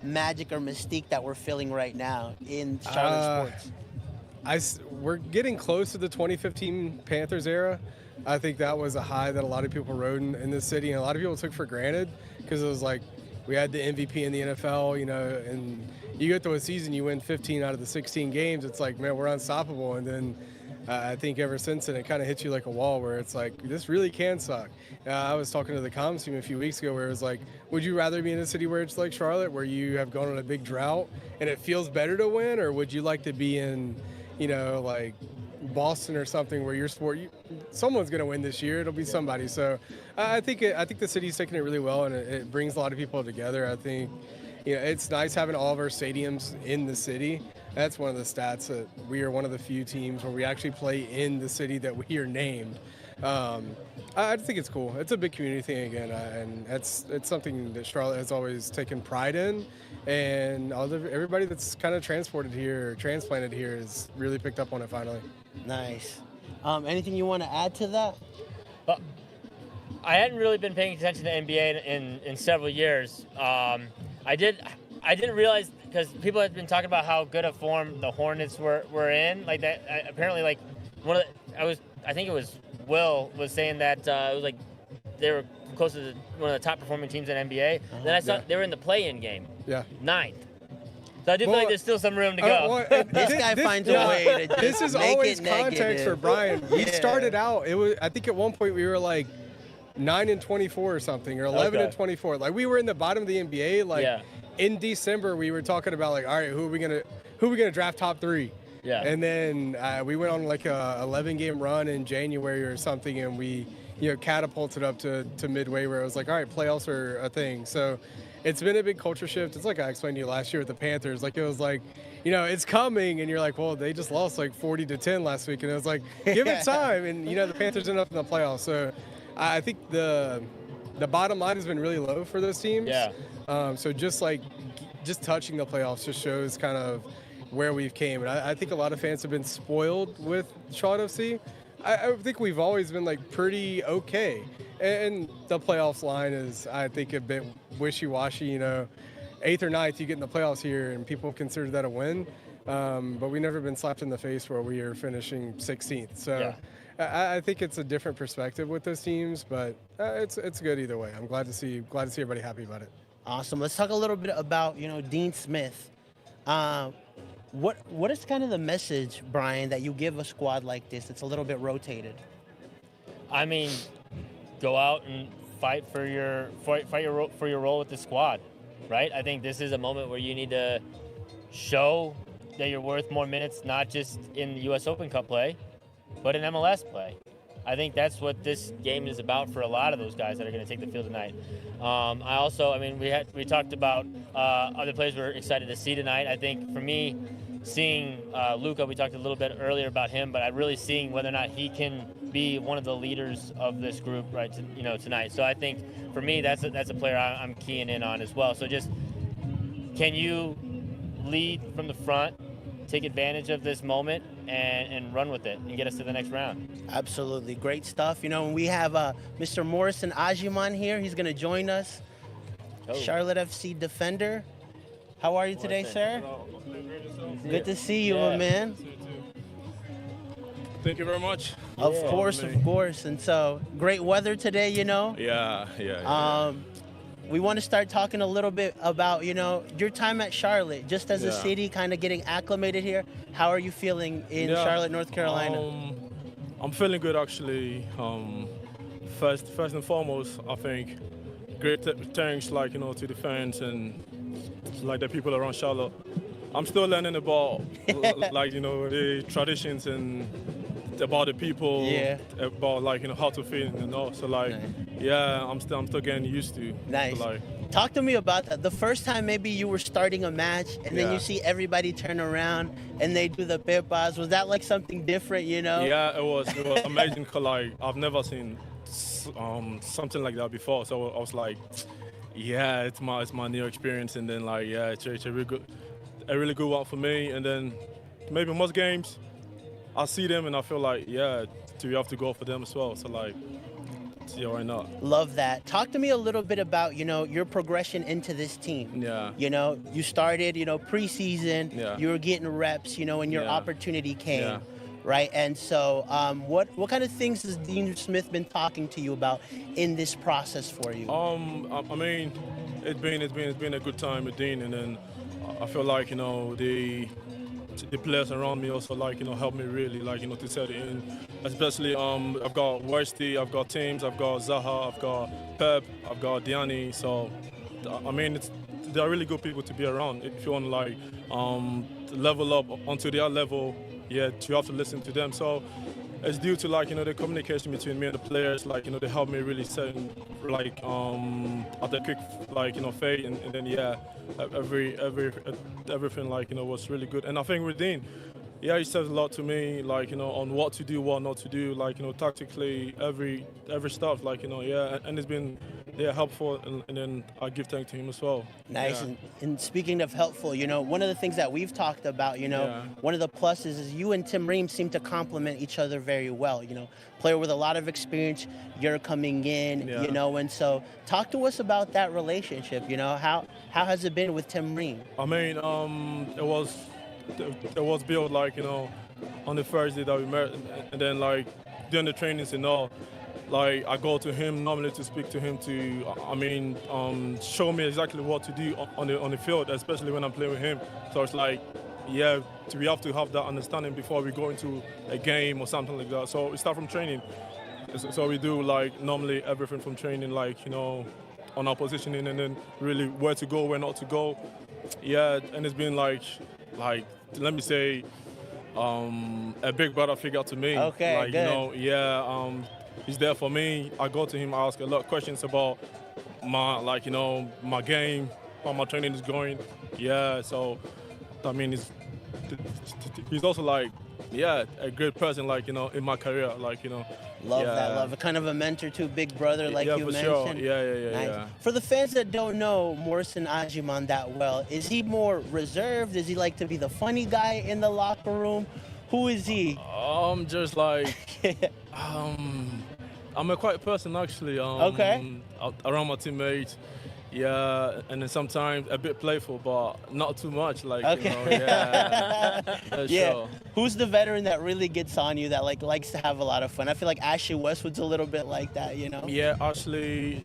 magic or mystique that we're feeling right now in Charlotte sports? We're getting close to the 2015 Panthers era. I think that was a high that a lot of people rode in the city, and a lot of people took for granted because it was we had the MVP in the NFL, and you go through a season, you win 15 out of the 16 games. It's man, we're unstoppable. And then I think ever since then, it kind of hits you like a wall where it's this really can suck. I was talking to the comms team a few weeks ago where it was would you rather be in a city where it's like Charlotte, where you have gone on a big drought and it feels better to win, or would you like to be in Boston or something where your sport, someone's going to win this year. It'll be somebody. So I think the city's taking it really well, and it brings a lot of people together. I think it's nice having all of our stadiums in the city. That's one of the stats that we are one of the few teams where we actually play in the city that we are named. I think it's cool. It's a big community thing again, and it's something that Charlotte has always taken pride in, and everybody that's kind of transplanted here has really picked up on it finally. Nice. Anything you want to add to that? Well, I hadn't really been paying attention to NBA in several years. I didn't realize, because people had been talking about how good a form the Hornets were in, that. Apparently, I think it was Will was saying that it was like they were close to one of the top performing teams in NBA. Then I saw they were in the play-in game. Yeah. 9th. So I do feel like there's still some room to go. This guy finds a way to just This is make always it context negative. for Brian. We started out, I think at one point we were like 9-24 or something, or 11-24. Like we were in the bottom of the NBA. Like in December, we were talking about like, all right, who are we gonna draft top 3? Yeah. And then we went on like a 11-game run in January or something, and we catapulted up to midway where it was like, all right, playoffs are a thing. So it's been a big culture shift. It's like I explained to you last year with the Panthers. Like it was like, it's coming, and you're like, well, they just lost like 40-10 last week, and it was like, give it time, and the Panthers ended up in the playoffs. So I think the bottom line has been really low for those teams. Yeah. So just touching the playoffs just shows kind of where we've came, and I think a lot of fans have been spoiled with Charlotte FC. I think we've always been like pretty okay, and the playoffs line is, I think, a bit wishy-washy. 8th or 9th, you get in the playoffs here, and people consider that a win, but we've never been slapped in the face where we are finishing 16th. So I think it's a different perspective with those teams, but it's good either way. I'm glad to see everybody happy about it. Awesome. Let's talk a little bit about Dean Smith. What is kind of the message, Brian, that you give a squad like this? It's a little bit rotated. I mean, go out and fight for your role with the squad, right? I think this is a moment where you need to show that you're worth more minutes, not just in the U.S. Open Cup play, but in MLS play. I think that's what this game is about for a lot of those guys that are going to take the field tonight. We talked about other players we're excited to see tonight. I think for me, seeing Luka, we talked a little bit earlier about him, but I'm really seeing whether or not he can be one of the leaders of this group, right? Tonight. So I think for me, that's a player I'm keying in on as well. So just, can you lead from the front, take advantage of this moment, and run with it and get us to the next round? Absolutely. Great stuff. And we have Mr. Morrison Ajiman here. He's going to join us. Charlotte FC defender. How are you today, sir? Good to see you, my man. Thank you very much. Of course. And so, great weather today, Yeah. We want to start talking a little bit about, your time at Charlotte, just as a city, kind of getting acclimated here. How are you feeling in Charlotte, North Carolina? I'm feeling good, actually. First and foremost, I think great thanks, to the fans and the people around Charlotte. I'm still learning about, the traditions and about the people, about how to feel, So I'm still getting used to. Nice. Talk to me about that. The first time maybe you were starting a match and then you see everybody turn around and they do the pepas. Was that like something different, Yeah, it was amazing. Cause I've never seen something like that before. So I was like, it's my new experience, and then it's a really good one for me. And then maybe most games, I see them and I feel like, you have to go for them as well. So why not? Love that. Talk to me a little bit about, your progression into this team. Yeah. You started, preseason, you were getting reps, and your opportunity came. Yeah. Right. And so what kind of things has Dean Smith been talking to you about in this process for you? I mean, it's been a good time with Dean, and then I feel like, the players around me also help me really to set it in. Especially I've got Westy, I've got Teams, I've got Zaha, I've got Pep, I've got Diani. So I mean they're really good people to be around. If you want to level up onto their level, you have to listen to them. So it's due to the communication between me and the players. They help me really set at the quick fade, and then everything was really good. And I think with Dean, he says a lot to me on what to do, what not to do, tactically every stuff and it's been helpful, and then I give thanks to him as well. Nice. And speaking of helpful, one of the things that we've talked about, one of the pluses is you and Tim Ream seem to complement each other very well. Player with a lot of experience, you're coming in, and so talk to us about that relationship. How has it been with Tim Ream? I mean, it was built on the first day that we met, and then during the trainings and all, like I go to him normally to speak to him to, show me exactly what to do on the field, especially when I'm playing with him. So it's like, yeah, we have to have that understanding before we go into a game or something like that. So we start from training. So we do like normally everything from training, like, you know, on our positioning, and then really where to go, where not to go. Yeah, and it's been like let me say, a big brother figure to me. Okay, like, good. You know, yeah, he's there for me. I go to him, I ask a lot of questions about my, like, you know, my game, how my training is going. Yeah, so I mean, he's also like, yeah, a great person, like, you know, in my career, like, you know. Love that, love it. Kind of a mentor to big brother, like yeah, you for mentioned. Sure. Yeah, Nice. yeah. For the fans that don't know Morrison Ajiman that well, is he more reserved? Does he like to be the funny guy in the locker room? Who is he? Just like, I'm a quiet person, actually. Okay. Around my teammates. Yeah, and then sometimes a bit playful, but not too much. Like, Okay. you know, yeah. Yeah. Sure. Who's the veteran that really gets on you, that like likes to have a lot of fun? I feel like Ashley Westwood's a little bit like that, you know? Yeah, Ashley,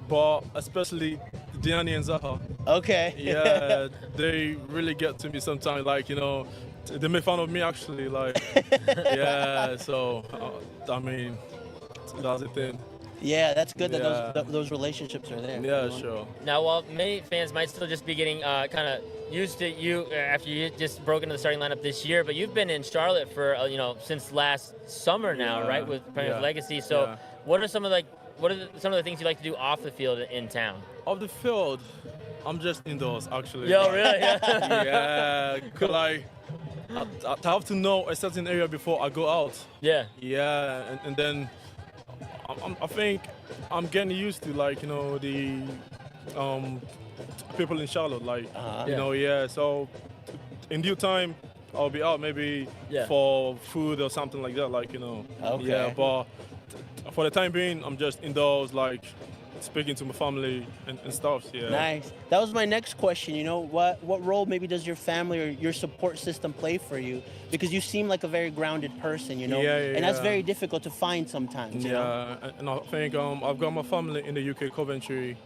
but especially Diani and Zaha. Okay. Yeah, they really get to me sometimes. Like, you know, they make fun of me, actually. Like, yeah, so, I mean, that's the thing. Yeah, that's good Yeah. that those relationships are there. Yeah, sure. Now, while many fans might still just be getting kind of used to you after you just broke into the starting lineup this year, but you've been in Charlotte for since last summer now, Yeah. right? With playing with Legacy. So, Yeah. what are some of some of the things you like to do off the field in town? Off the field, I'm just indoors, actually. Yo, really? Yeah. Yeah, 'cause like, I have to know a certain area before I go out. Yeah. Yeah, and then I think I'm getting used to, like, you know, the people in Charlotte, like, you know, yeah. So in due time, I'll be out maybe for food or something like that, like, you know. Okay. Yeah, but for the time being, I'm just indoors, like, speaking to my family and stuff. Yeah. Nice. That was my next question. You know, what role maybe does your family or your support system play for you? Because you seem like a very grounded person, you know, and that's very difficult to find sometimes. You know? And I think I've got my family in the UK, Coventry.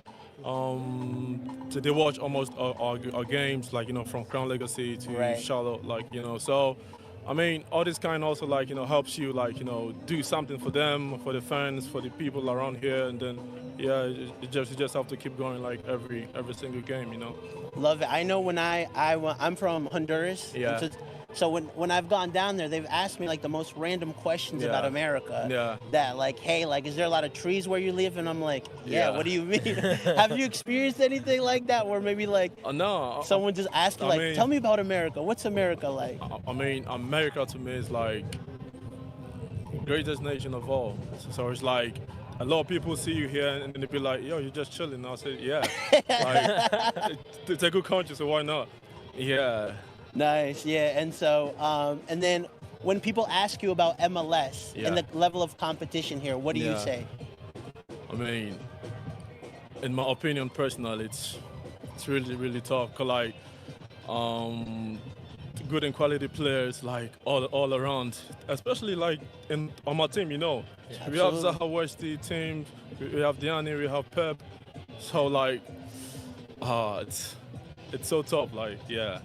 So they watch almost our games, like, you know, from Crown Legacy to Charlotte, like, you know. So, I mean, all this kind also, like, you know, helps you, like, you know, do something for them, for the fans, for the people around here, and then, yeah, you just have to keep going, like, every single game, you know. Love it. I know when I'm from Honduras. Yeah. So when I've gone down there, they've asked me like the most random questions about America. Yeah. That like, hey, like, is there a lot of trees where you live? And I'm like, yeah. What do you mean? Have you experienced anything like that, where maybe like no, someone just asked you, like, mean, tell me about America. What's America like? I mean, America to me is like greatest nation of all. So it's like, a lot of people see you here and they be like, yo, you're just chilling. I say, yeah. Like, it's a good country, so why not? Yeah. Nice, yeah. And so, and then when people ask you about MLS and the level of competition here, what do you say? I mean, in my opinion, personally, it's really, really tough. 'Cause like, good and quality players, like, all around, especially like on my team, you know. We have Zaha West, the team, we have Diani, we have Pep. So like, it's so tough, like, yeah.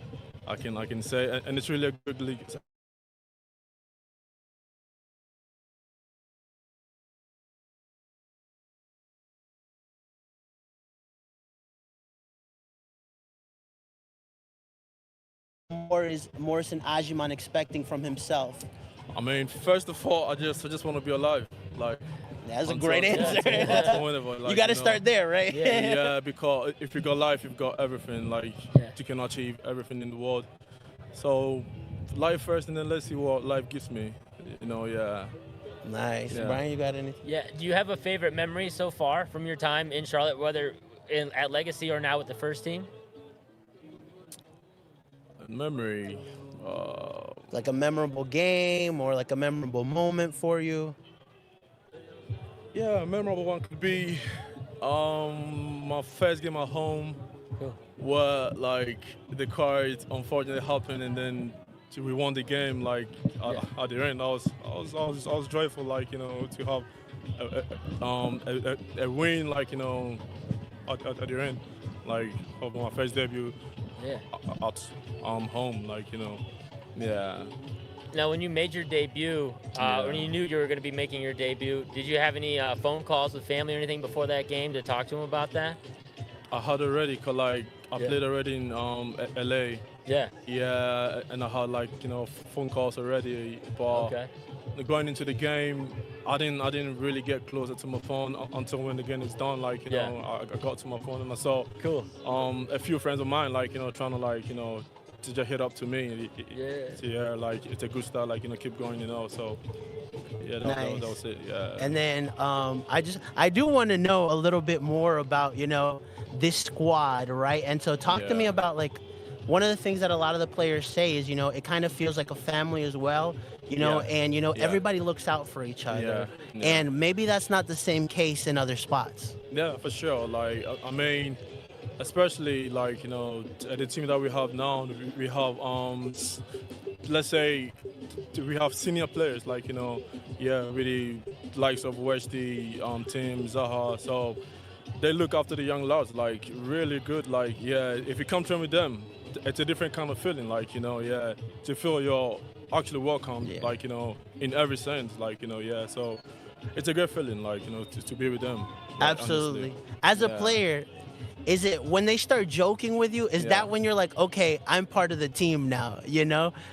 I can say, and it's really a good league. Or is Morrison Ajiman expecting from himself? I mean, first of all, I just want to be alive. Like, that's a great answer. Like, you got to start there, right? Yeah, because if you got life, you've got everything. Like, you can achieve everything in the world. So, life first, and then let's see what life gives me. You know, yeah. Nice. Brian, you got anything? Yeah. Do you have a favorite memory so far from your time in Charlotte, whether at Legacy or now with the first team? Memory. Like a memorable game or like a memorable moment for you? Yeah, a memorable one could be my first game at home, where like the car unfortunately happened, and then we won the game like at the end. I was joyful, like to have a win, like at the end, like of my first debut at home, like yeah. Now, when you made your debut, when you knew you were going to be making your debut, did you have any phone calls with family or anything before that game to talk to them about that? I had already, cause like I played already in LA. Yeah. Yeah, and I had like phone calls already, but going into the game, I didn't really get closer to my phone until when the game is done. Like I got to my phone and I saw a few friends of mine like trying to like to just hit up to me. Like it's a good start. Like keep going. So yeah, that was it. Yeah. And then I do want to know a little bit more about this squad, right? And so talk to me about like. One of the things that a lot of the players say is, it kind of feels like a family as well, and, everybody looks out for each other. And maybe that's not the same case in other spots. Yeah, for sure. Like, I mean, especially like, the team that we have now, we have, let's say, we have senior players like, really likes of Westy, Tim, Zaha. So they look after the young lads, like really good. Like, if you come train with them, it's a different kind of feeling, like, to feel you're actually welcome, like, in every sense, like, so it's a great feeling, like, to be with them. Like, absolutely. Honestly. As a player, is it when they start joking with you, is that when you're like, okay, I'm part of the team now,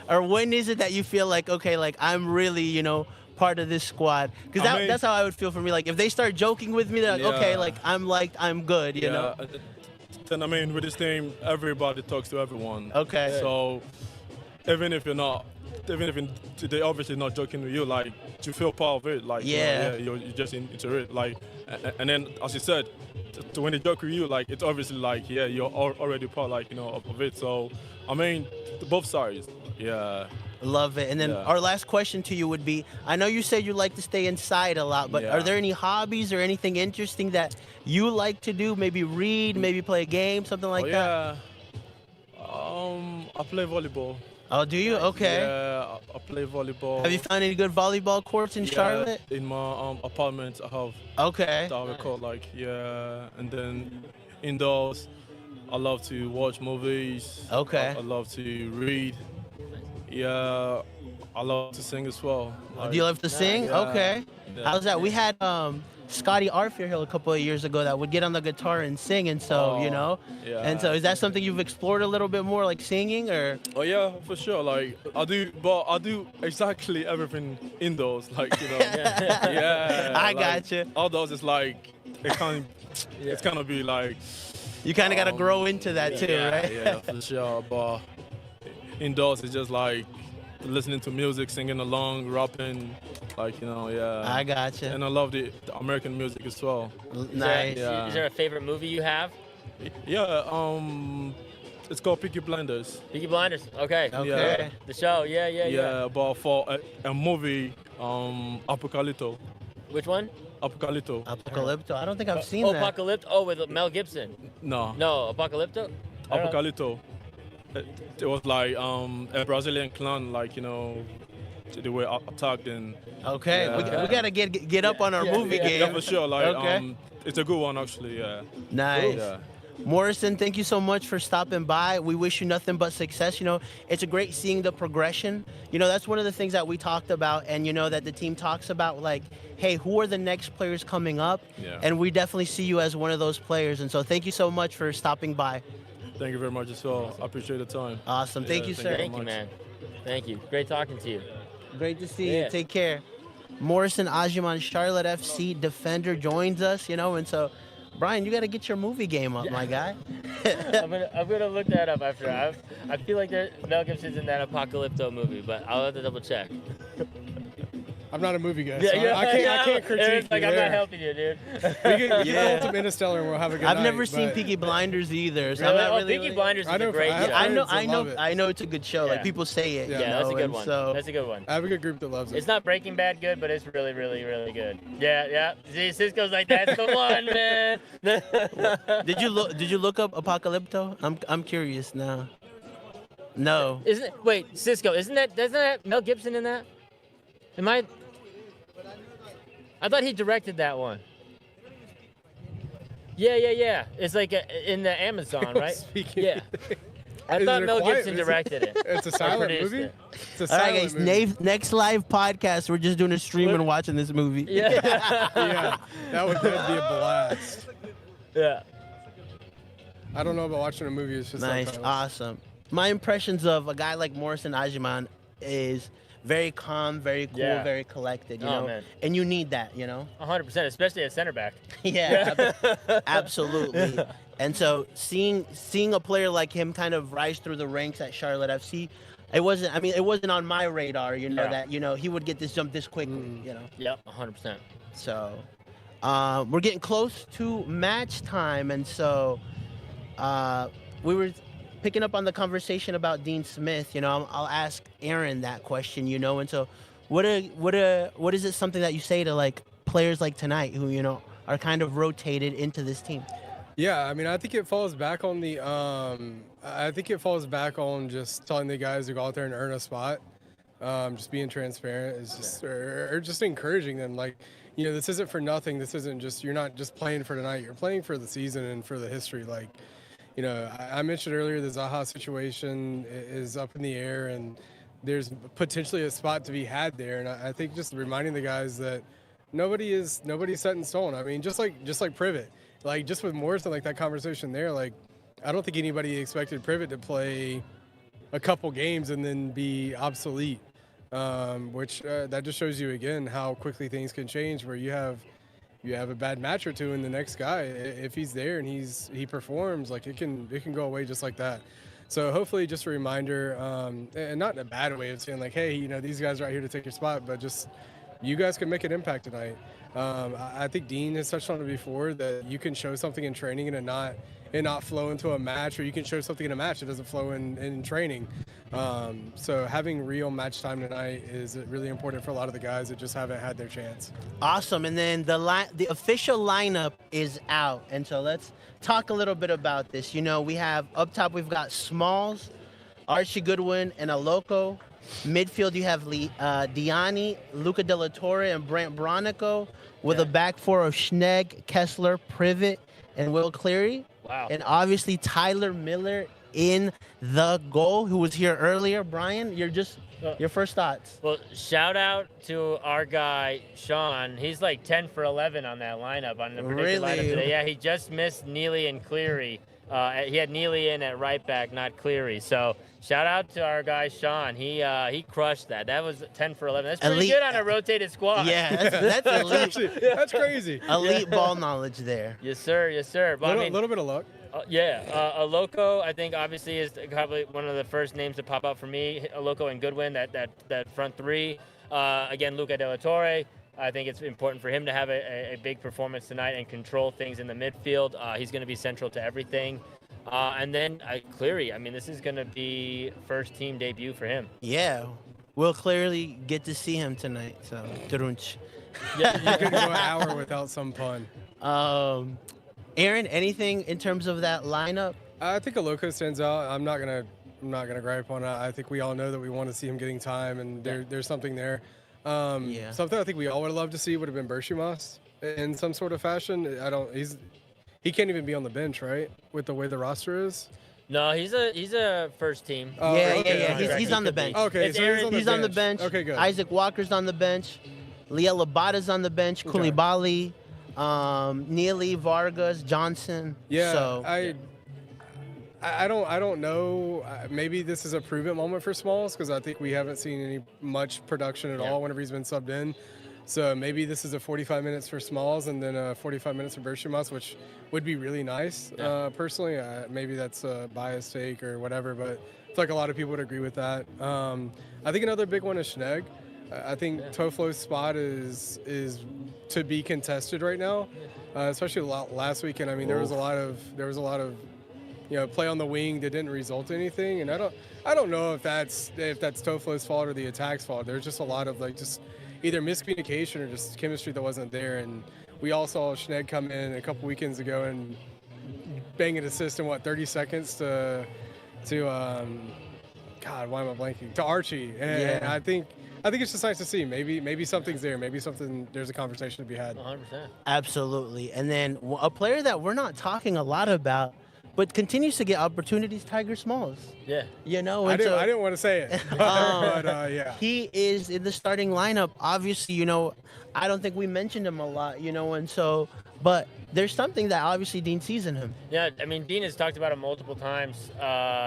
Or when is it that you feel like, okay, like I'm really, part of this squad? Because that's how I would feel for me. Like if they start joking with me, they're like, okay, like I'm liked, I'm good, you know? And I mean, with this team, everybody talks to everyone. Okay. So even if they're obviously not joking with you, like you feel part of it. Like you're just into it. Like, and then as you said, when they joke with you, like it's obviously like you're already part, like of it. So I mean, both sides. Yeah. Love it. And then our last question to you would be, I know you said you like to stay inside a lot, but are there any hobbies or anything interesting that you like to do? Maybe read, maybe play a game, something like that? I play volleyball. Oh, do you? Okay. Yeah, I play volleyball. Have you found any good volleyball courts in Charlotte? In my apartment, I have. Okay. I have a court, like, and then indoors, I love to watch movies. Okay. I love to read. Yeah, I love to sing as well. Like, do you love to sing? Yeah. Okay. Yeah. How's that? We had Scotty Arthur here a couple of years ago that would get on the guitar and sing, and so and so is that something you've explored a little bit more, like singing, or? Oh yeah, for sure. Like I do exactly everything indoors, like I like, gotcha. Outdoors is like it's gonna be like you kind of got to grow into that too, right? Yeah, for sure. But indoors is just like listening to music, singing along, rapping, like I gotcha. And I love the American music as well. Nice. Is there a favorite movie you have? Yeah, it's called Peaky Blinders. Peaky Blinders. Okay. Okay. The show. Yeah. But for a movie, Apocalypto. Which one? Apocalypto. Apocalypto. I don't think I've seen that. Apocalypto. Oh, with Mel Gibson. No. No, Apocalypto. Apocalypto. It was like a Brazilian clan, like they were attacked and. Okay, we gotta get up on our movie game. Yeah, for sure. Like it's a good one actually. Yeah. Nice. Yeah. Morrison, thank you so much for stopping by. We wish you nothing but success. It's a great seeing the progression. That's one of the things that we talked about, and that the team talks about, like, hey, who are the next players coming up? Yeah. And we definitely see you as one of those players. And so thank you so much for stopping by. Thank you very much as well. I appreciate the time. Awesome. Thank you, sir. Thank you, man. Thank you. Great talking to you. Great to see you. Take care. Morrison Ajiman, Charlotte FC defender, joins us, and so, Brian, you got to get your movie game up, my guy. I'm gonna look that up after. I feel like Mel Gibson's in that Apocalypto movie, but I'll have to double check. I'm not a movie guy, Yeah, so yeah, I can't critique It's like you I'm there. not helping you, dude. We can go to Interstellar and we'll have a good I've night. never seen but- Peaky Blinders either, so Really? I'm not really. Peaky Blinders is I know a great I have show. I know, friends that I know, love it. I know it's a good show. Like Yeah. people say it. Yeah, you That's a know, good and one. So That's a good one. I have a good group that loves it. It's not Breaking Bad good, but it's really, really, really good. Yeah. See, Cisco's like, that's the one, man. did you look up Apocalypto? I'm curious now. No. Isn't it? Wait, Cisco. Doesn't that have Mel Gibson in that? I thought he directed that one. Yeah. It's like in the Amazon, right? Yeah. I Is thought it Mel quiet? Gibson directed it. It's a Or silent produced movie. it. It's a All right, silent guys. movie. Next live podcast, we're just doing a stream and watching this movie. Yeah. Yeah, that'd be a blast. Yeah. I don't know about watching a movie. It's just Nice, subtitles. awesome. My impressions of a guy like Morrison Ajiman is very calm, very cool, Yeah. very collected, you Oh, know? man. And you need that, you know? 100%, especially at center back. Yeah, absolutely. And so seeing a player like him kind of rise through the ranks at Charlotte FC, it wasn't on my radar, you know, Yeah. that, you know, he would get this jump this quickly, you know? Yep, 100%. So we're getting close to match time, and so we were picking up on the conversation about Dean Smith. You know, I'll ask Aaron that question. You know, and so what is it something that you say to like players like tonight who, you know, are kind of rotated into this team? Yeah, I mean, I think it falls back on just telling the guys to go out there and earn a spot. Just being transparent is just, or just encouraging them. Like, you know, this isn't for nothing. This isn't just, you're not just playing for tonight. You're playing for the season and for the history. Like, you know, I mentioned earlier the Zaha situation is up in the air, and there's potentially a spot to be had there. And I think just reminding the guys that nobody's set in stone. I mean, just like Privet. Like, just with Morrison, like that conversation there, like, I don't think anybody expected Privet to play a couple games and then be obsolete, which that just shows you, again, how quickly things can change, where you have a bad match or two, and the next guy, if he's there and he performs, like, it can go away just like that. So hopefully just a reminder, and not in a bad way of saying, like, hey, you know, these guys are out here to take your spot, but just you guys can make an impact tonight. I think Dean has touched on it before, that you can show something in training and not flow into a match, or you can show something in a match that doesn't flow in training. So having real match time tonight is really important for a lot of the guys that just haven't had their chance. Awesome. And then the official lineup is out, and so let's talk a little bit about this. You know, we have up top, we've got Smalls, Archie Goodwin, and Aloko. Midfield, you have Diani, Luca De La Torre, and Brant Bronico, with a back four of Schnegg, Kessler, Privet, and Will Cleary. Wow. And obviously Tyler Miller in the goal, who was here earlier. Brian, your first thoughts. Well, shout out to our guy, Sean. He's like 10 for 11 on that lineup, on the predicted lineup Really? today. Yeah, he just missed Neely and Cleary. He had Neely in at right back, not Cleary. So shout out to our guy, Sean. He crushed that. That was 10 for 11. That's pretty Elite. good on a rotated squad. Yeah, that's elite, That's crazy. elite ball knowledge there. Yes, sir. Yes, sir. But, A little bit of luck. Aloko, I think, obviously is probably one of the first names to pop up for me. Aloko and Goodwin, that front three. Again, Luca De La Torre. I think it's important for him to have a big performance tonight and control things in the midfield. He's going to be central to everything. And then Cleary, I mean, this is going to be first team debut for him. Yeah, we'll clearly get to see him tonight. So, Turunch. You could go an hour without some pun. Aaron, anything in terms of that lineup? I think Aloko stands out. I'm not gonna gripe on it. I think we all know that we want to see him getting time, and there's something there. Something I think we all would have loved to see would have been Berchumas in some sort of fashion. He can't even be on the bench, right? With the way the roster is. No, he's a first team. Oh, yeah. okay. He's on the bench. Okay, It's so Aaron- He's on the bench. Okay, good. Isaac Walker's on the bench. Liel Labata's on the bench. Okay. Koulibaly, Neely, Vargas, Johnson. Yeah, So, I don't know. Maybe this is a prove-it moment for Smalls, because I think we haven't seen much production at all whenever he's been subbed in. So maybe this is a 45 minutes for Smalls and then 45 minutes for Berchumas, which would be really nice. Personally, maybe that's a biased take or whatever, but I feel like a lot of people would agree with that. I think another big one is Schnegg. I think Toflo's spot is to be contested right now, especially last weekend. I mean, there was a lot of play on the wing that didn't result in anything, and I don't know if that's Toflo's fault or the attack's fault. There's just a lot of just either miscommunication or just chemistry that wasn't there. And we all saw Schnegg come in a couple weekends ago and bang an assist in 30 seconds to God, why am I blanking? To Archie, and I think it's just nice to see. Maybe something's there. Maybe there's a conversation to be had. 100%. Absolutely. And then a player that we're not talking a lot about, but continues to get opportunities, Tiger Smalls. Yeah. You know, I and so, didn't want to say it, but yeah. he is in the starting lineup. Obviously, you know, I don't think we mentioned him a lot, you know, and so, but there's something that obviously Dean sees in him. Yeah, I mean, Dean has talked about it multiple times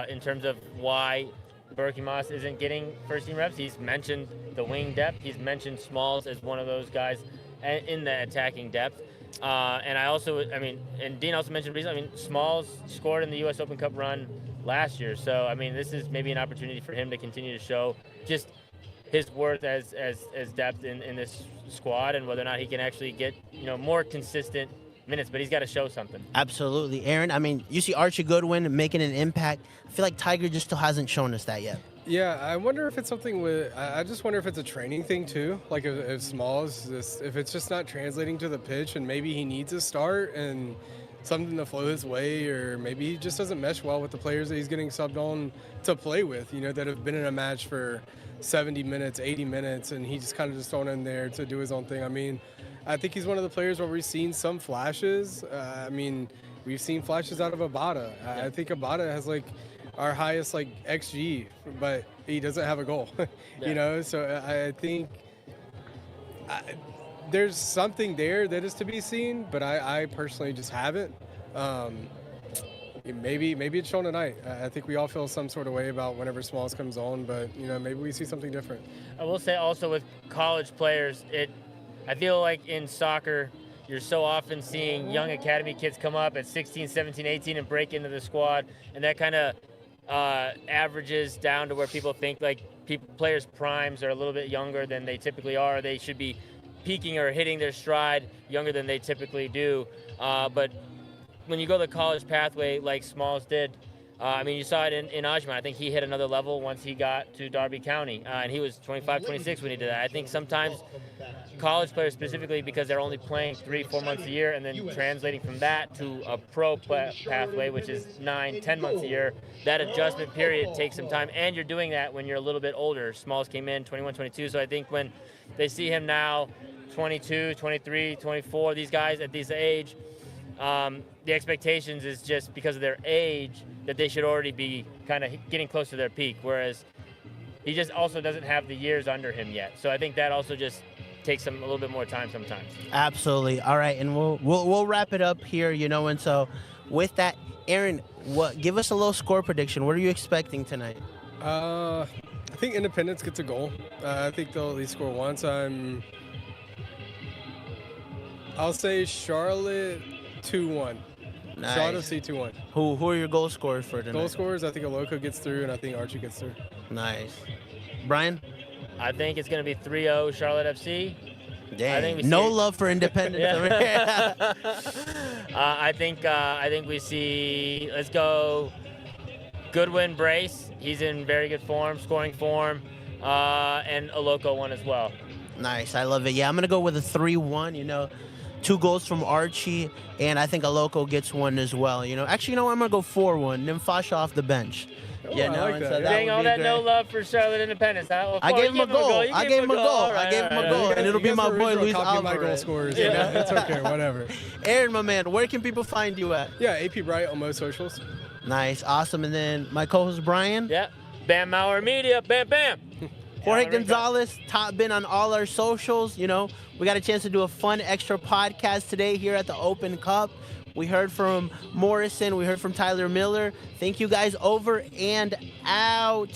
in terms of why Berkey Moss isn't getting first-team reps. He's mentioned the wing depth. He's mentioned Smalls as one of those guys in the attacking depth. And Dean also mentioned recently, I mean, Smalls scored in the U.S. Open Cup run last year. So, I mean, this is maybe an opportunity for him to continue to show just his worth as depth in this squad and whether or not he can actually get, you know, more consistent minutes, but he's got to show something. Absolutely. Aaron, I mean, you see Archie Goodwin making an impact. I feel like Tiger just still hasn't shown us that yet. Yeah, I wonder if it's something I just wonder if it's a training thing too. Like if Smalls, if it's just not translating to the pitch and maybe he needs a start and something to flow his way, or maybe he just doesn't mesh well with the players that he's getting subbed on to play with, you know, that have been in a match for 70 minutes, 80 minutes, and he just kind of just thrown in there to do his own thing. I mean, I think he's one of the players where we've seen some flashes. I mean, we've seen flashes out of Abada. I think Abada has like our highest like XG, but he doesn't have a goal. You know, so I think there's something there that is to be seen, but I personally just haven't. Maybe it's shown tonight. I think we all feel some sort of way about whenever Smalls comes on, but you know, maybe we see something different. I will say also with college players, I feel like in soccer, you're so often seeing young academy kids come up at 16, 17, 18 and break into the squad, and that kind of averages down to where people think like players' primes are a little bit younger than they typically are. They should be peaking or hitting their stride younger than they typically do. But when you go the college pathway like Smalls did, I mean, you saw it in Ajman. I think he hit another level once he got to Derby County, and he was 25, 26 when he did that. I think sometimes college players specifically, because they're only playing 3-4 months a year and then translating from that to a pro pathway, which is 9-10 months a year, that adjustment period takes some time, and you're doing that when you're a little bit older. Smalls came in 21, 22, so I think when they see him now 22, 23, 24, these guys at this age, the expectations is just because of their age that they should already be kind of getting close to their peak, whereas he just also doesn't have the years under him yet. So I think that also just takes him a little bit more time sometimes. Absolutely. All right, and we'll wrap it up here, you know, and so with that, Aaron, give us a little score prediction. What are you expecting tonight? I think Independence gets a goal. I think they'll at least score once. I'll say Charlotte 2-1. Nice. Charlotte FC 2-1. Who are your goal scorers for tonight? Goal scorers, I think Aloko gets through, and I think Archie gets through. Nice. Brian? I think it's going to be 3-0 Charlotte FC. Dang. No love for Independence. Yeah. I think we see, let's go Goodwin Brace. He's in very good form, scoring form, and Aloko one as well. Nice. I love it. Yeah, I'm going to go with a 3-1, you know. 2 goals from Archie, and I think Aloko gets one as well. You know, actually, you know what? I'm gonna go 4-1. Nimfasha off the bench. Oh, yeah, no, like that. Dang, all that no love for Charlotte Independence. I gave him a goal. I gave him a goal. And it'll be my boy Luis Alvarez. My goal scorers. Yeah, it's okay. Whatever. Aaron, my man, where can people find you at? Yeah, AP Bright on most socials. Nice, awesome. And then my co-host Brian. Yeah, Bam Mauer Media. Bam, bam. Jorge Gonzalez, top bin on all our socials. You know, we got a chance to do a fun extra podcast today here at the Open Cup. We heard from Morrison. We heard from Tyler Miller. Thank you guys. Over and out.